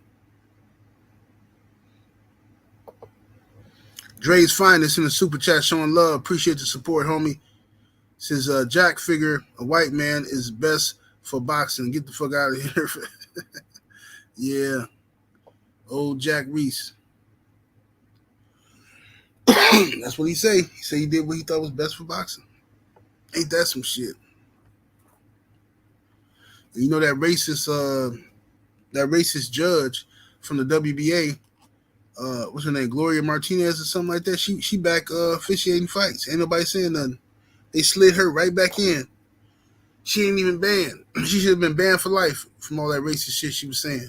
Dre's Finest in the super chat showing love. Appreciate the support, homie. Says Jack figure a white man is best for boxing. Get the fuck out of here. Yeah. Old Jack Reese. That's what he say. He said he did what he thought was best for boxing. Ain't that some shit? And you know that racist judge from the WBA, what's her name, Gloria Martinez or something like that. She back officiating fights. Ain't nobody saying nothing. They slid her right back in. She ain't even banned. She should have been banned for life from all that racist shit she was saying.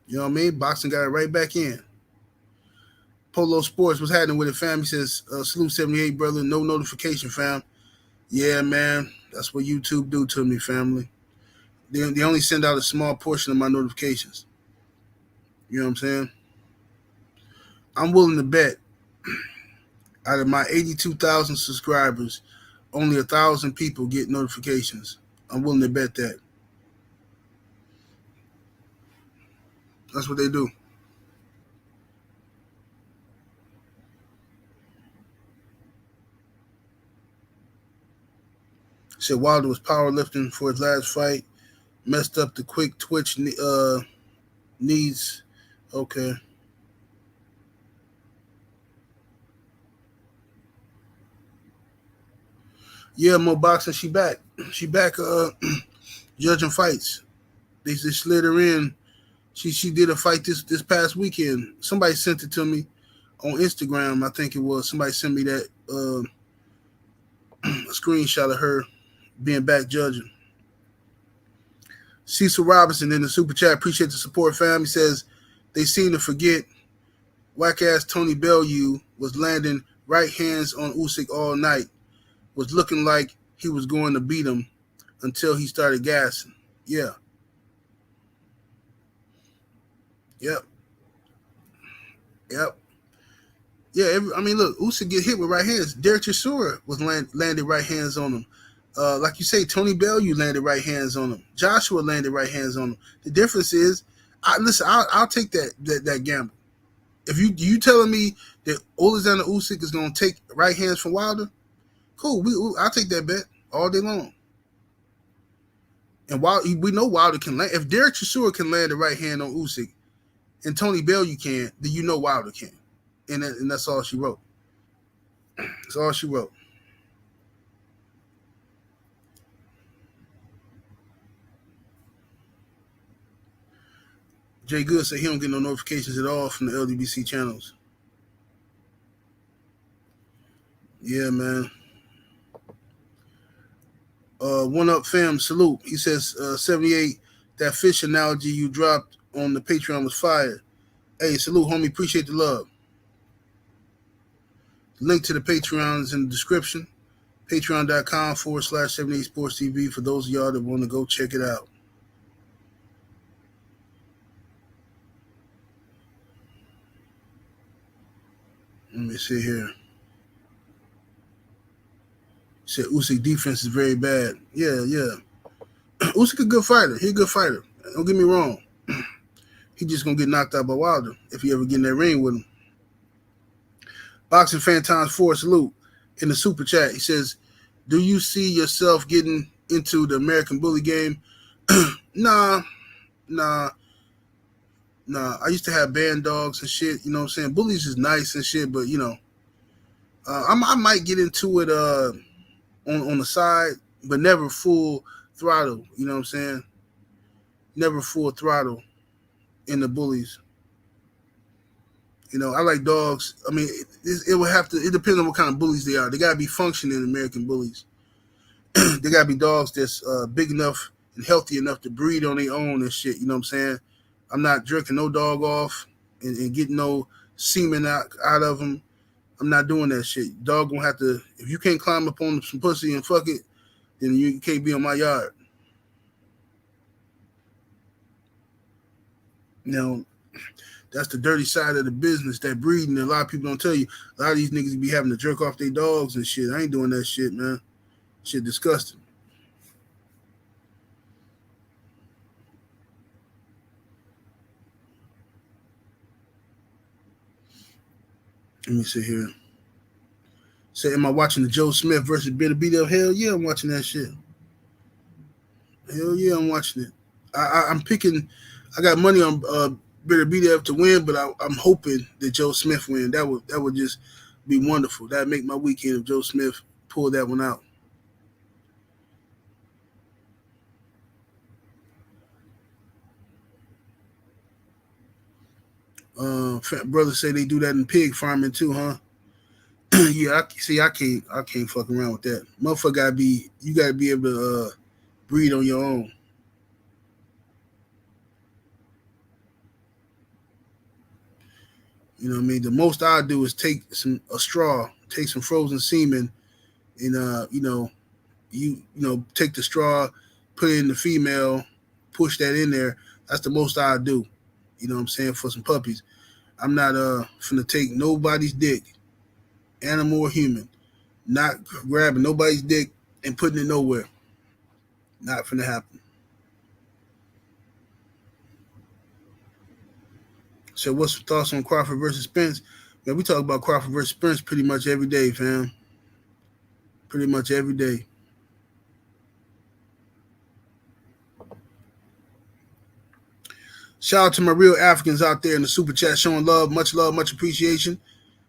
You know what I mean? Boxing got it right back in. Polo Sports, what's happening with it, fam? He says, salute 78, brother. No notification, fam. Yeah, man. That's what YouTube do to me, family. They only send out a small portion of my notifications. You know what I'm saying? I'm willing to bet out of my 82,000 subscribers, only 1,000 people get notifications. I'm willing to bet that. That's what they do. Said Wilder was powerlifting for his last fight. Messed up the quick twitch needs. Okay. Yeah, Mo Boxing, she back. She back judging fights. They slid her in. She did a fight this past weekend. Somebody sent it to me on Instagram, I think it was. Somebody sent me that a screenshot of her being back judging. Cecil Robinson in the super chat, appreciate the support, fam. He says they seem to forget whack-ass Tony Bellew was landing right hands on Usyk all night. Was looking like he was going to beat him until he started gassing. Yeah. Yep. Yeah, look, Usyk get hit with right hands. Derek Chisora was landed right hands on him. Like you say, Tony Bellew landed right hands on him. Joshua landed right hands on him. The difference is, I'll take that gamble. If you telling me that Alexander Usyk is going to take right hands from Wilder, cool. I'll take that bet all day long. And we know Wilder can land. If Derek Chisora can land the right hand on Usyk, and Tony Bellew can, then you know Wilder can. And that's all she wrote. That's all she wrote. Jay Good said he don't get no notifications at all from the LDBC channels. Yeah, man. One up fam, salute. He says 78, that fish analogy you dropped on the Patreon was fire. Hey, salute, homie. Appreciate the love. The link to the Patreon is in the description. Patreon.com/78 Sports TV for those of y'all that want to go check it out. Let me see here. He said Usyk defense is very bad. Yeah. Usyk a good fighter. He's a good fighter. Don't get me wrong. He just gonna get knocked out by Wilder if he ever get in that ring with him. Boxing Fan Times 4 salute in the super chat. He says, "Do you see yourself getting into the American Bully game?" Nah, nah, nah. I used to have band dogs and shit. You know what I'm saying? Bullies is nice and shit, but you know, I might get into it on the side, but never full throttle. You know what I'm saying? Never full throttle in the bullies. You know, I like dogs. I mean, it would have to. It depends on what kind of bullies they are. They gotta be functioning American bullies. They gotta be dogs that's big enough and healthy enough to breed on their own and shit. You know what I'm saying? I'm not jerking no dog off and getting no semen out of them. I'm not doing that shit. Dog gonna have to. If you can't climb up on some pussy and fuck it, then you can't be on my yard. Now, that's the dirty side of the business, that breeding. A lot of people don't tell you. A lot of these niggas be having to jerk off their dogs and shit. I ain't doing that shit, man. Shit disgusting. Let me see here. Say, am I watching the Joe Smith versus Bitter Beat Up? Hell yeah, I'm watching that shit. Hell yeah, I'm watching it. I'm picking. I got money on Bitter Beat Up to win, but I'm hoping that Joe Smith win. That would just be wonderful. That'd make my weekend if Joe Smith pulled that one out. Brothers say they do that in pig farming too, huh? Yeah, I can't fuck around with that. Motherfucker you gotta be able to breed on your own. You know what I mean? The most I do is take a straw, take some frozen semen, and take the straw, put it in the female, push that in there. That's the most I do. You know what I'm saying? For some puppies. I'm not finna take nobody's dick, animal or human. Not grabbing nobody's dick and putting it nowhere. Not finna happen. So what's your thoughts on Crawford versus Spence? Man, we talk about Crawford versus Spence pretty much every day, fam. Pretty much every day. Shout out to my real Africans out there in the super chat showing love, much appreciation.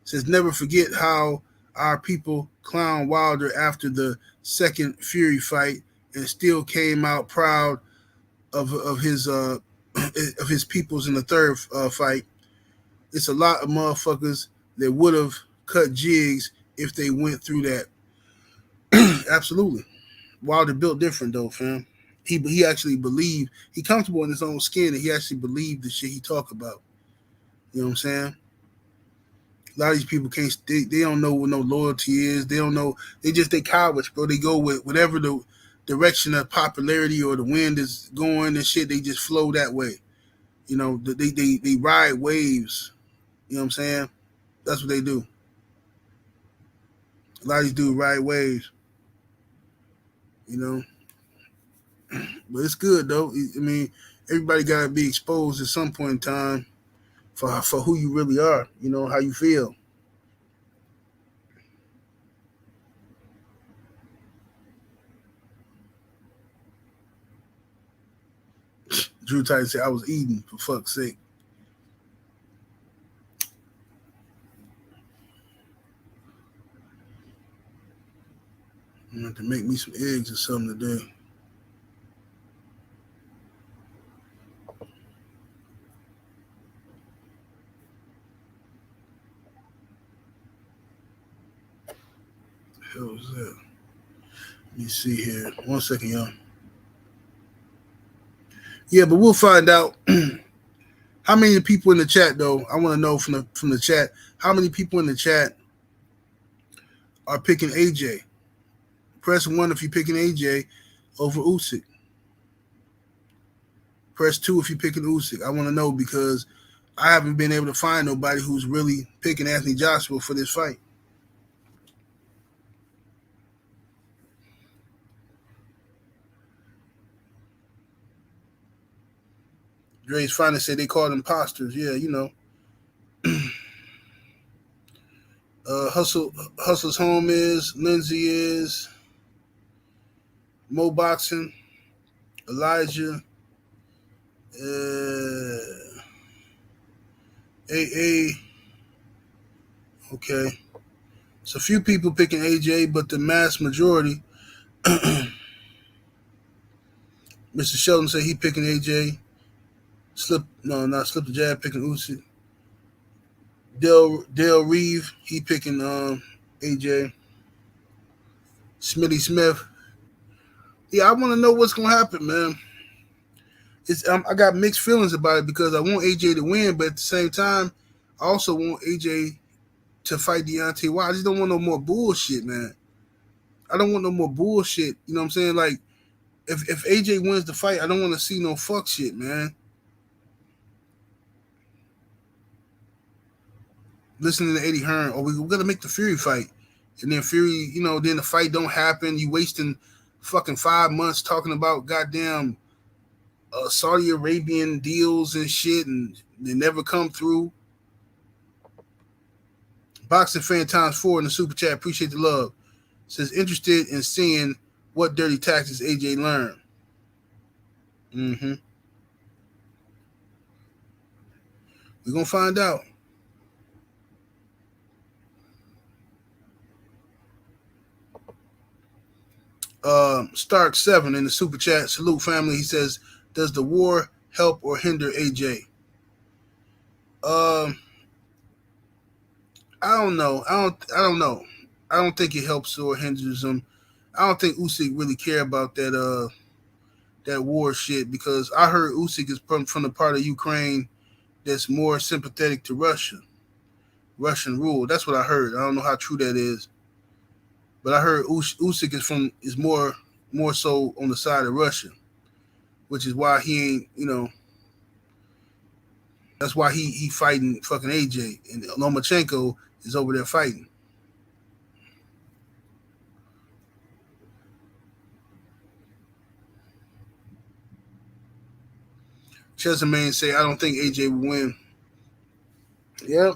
Says never forget how our people clown Wilder after the second Fury fight and still came out proud of his of his peoples in the third fight. It's a lot of motherfuckers that would have cut jigs if they went through that. Absolutely. Wilder built different though, fam. He actually believed, he comfortable in his own skin, and he actually believed the shit he talk about. You know what I'm saying? A lot of these people can't. They don't know what no loyalty is. They don't know. They cowards, bro. They go with whatever the direction of popularity or the wind is going and shit. They just flow that way. You know, they ride waves. You know what I'm saying? That's what they do. A lot of these dudes ride waves. You know, but it's good though. I mean, everybody gotta be exposed at some point in time for who you really are. You know how you feel. Drew Titan said I was eating for fuck's sake. I'm going to make me some eggs or something today. The hell is that? Let me see here. 1 second, y'all. Yeah, but we'll find out. How many people in the chat though? I want to know from the chat. How many people in the chat are picking AJ? Press 1 if you're picking AJ over Usyk. Press 2 if you're picking Usyk. I want to know because I haven't been able to find nobody who's really picking Anthony Joshua for this fight. Dre's finally said they called imposters. Yeah, you know. Hustle's home is, Lindsay is, Mo Boxing, Elijah, AA. Okay. It's a few people picking AJ, but the mass majority, Mr. Sheldon said he picking AJ. Not Slip the Jab picking Usyk. Dale Reeve, he picking AJ. Smitty Smith. Yeah, I want to know what's gonna happen, man. I got mixed feelings about it because I want AJ to win, but at the same time, I also want AJ to fight Deontay Wilder. I just don't want no more bullshit, man. I don't want no more bullshit. You know what I'm saying? Like, if AJ wins the fight, I don't want to see no fuck shit, man. Listening to Eddie Hearn, or we're gonna make the Fury fight, and then Fury, then the fight don't happen. You wasting fucking 5 months talking about goddamn Saudi Arabian deals and shit, and they never come through. Boxing fan times 4 in the super chat. Appreciate the love. Says interested in seeing what dirty tactics AJ learned. Mm-hmm. We're gonna find out. Stark 7 in the super chat. Salute family. He says, does the war help or hinder AJ? I don't know. I don't know. I don't think it helps or hinders him. I don't think Usyk really care about that war shit, because I heard Usyk is from the part of Ukraine that's more sympathetic to Russian rule. That's what I heard. I don't know how true that is, but I heard Usyk is more so on the side of Russia, which is why he ain't, that's why he fighting fucking AJ, and Lomachenko is over there fighting. Chesapeake say, I don't think AJ will win. Yep.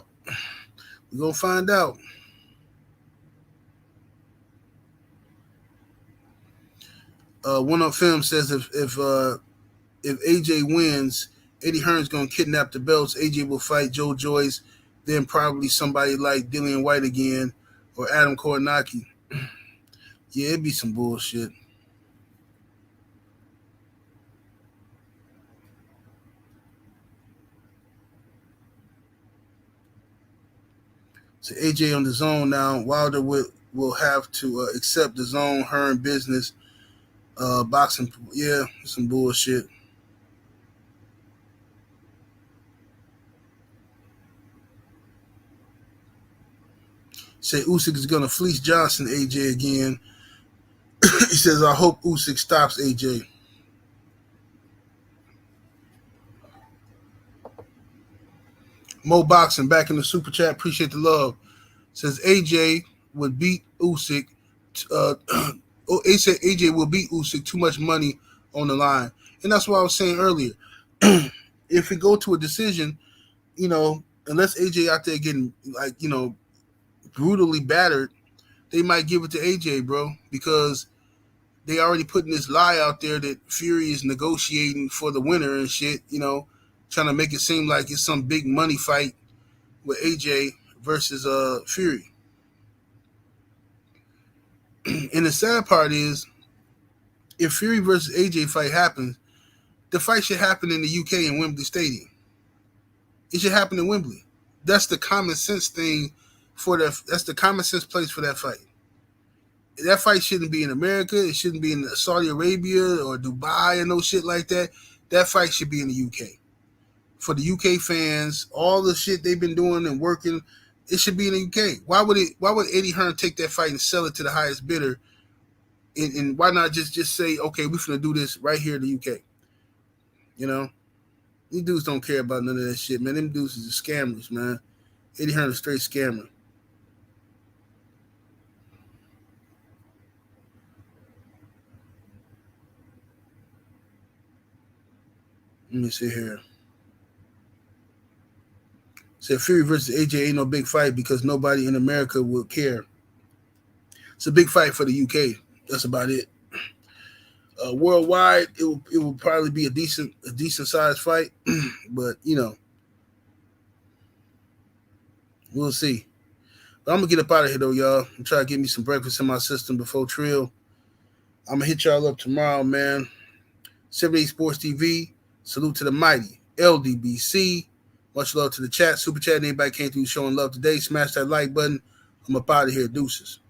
We're going to find out. One Up Film says if AJ wins, Eddie Hearn's going to kidnap the belts. AJ will fight Joe Joyce, then probably somebody like Dillian White again, or Adam Koronaki. Yeah, it'd be some bullshit. So AJ on the zone now. Wilder will have to accept the zone, Hearn business, boxing. Yeah, some bullshit. Say Usyk is gonna fleece Johnson, AJ again. He says, I hope Usyk stops AJ. Mo Boxing back in the super chat. Appreciate the love. Says AJ would beat Usyk. He said AJ will beat Usyk. Too much money on the line, and that's what I was saying earlier. If we go to a decision, unless AJ out there getting brutally battered, they might give it to AJ, bro, because they already putting this lie out there that Fury is negotiating for the winner and shit, trying to make it seem like it's some big money fight with AJ versus Fury. And the sad part is, if Fury versus AJ fight happens, the fight should happen in the UK in Wembley Stadium. It should happen in Wembley. That's the common sense thing that's the common sense place for that fight. That fight shouldn't be in America. It shouldn't be in Saudi Arabia or Dubai or no shit like that. That fight should be in the UK. For the UK fans, all the shit they've been doing and working, it should be in the UK. Why would Eddie Hearn take that fight and sell it to the highest bidder? And why not just say, okay, we're gonna do this right here in the UK? These dudes don't care about none of that shit, man. Them dudes is scammers, man. Eddie Hearn is a straight scammer. Let me see here. Said Fury versus AJ ain't no big fight because nobody in America will care. It's a big fight for the UK. That's about it. Worldwide, it will probably be a decent sized fight, but we'll see. But I'm gonna get up out of here though, y'all. I'm trying to get me some breakfast in my system before Trill. I'm gonna hit y'all up tomorrow, man. 78 Sports TV. Salute to the mighty LDBC. Much love to the chat. Super chat. Anybody came through showing love today? Smash that like button. I'm up out of here. Deuces.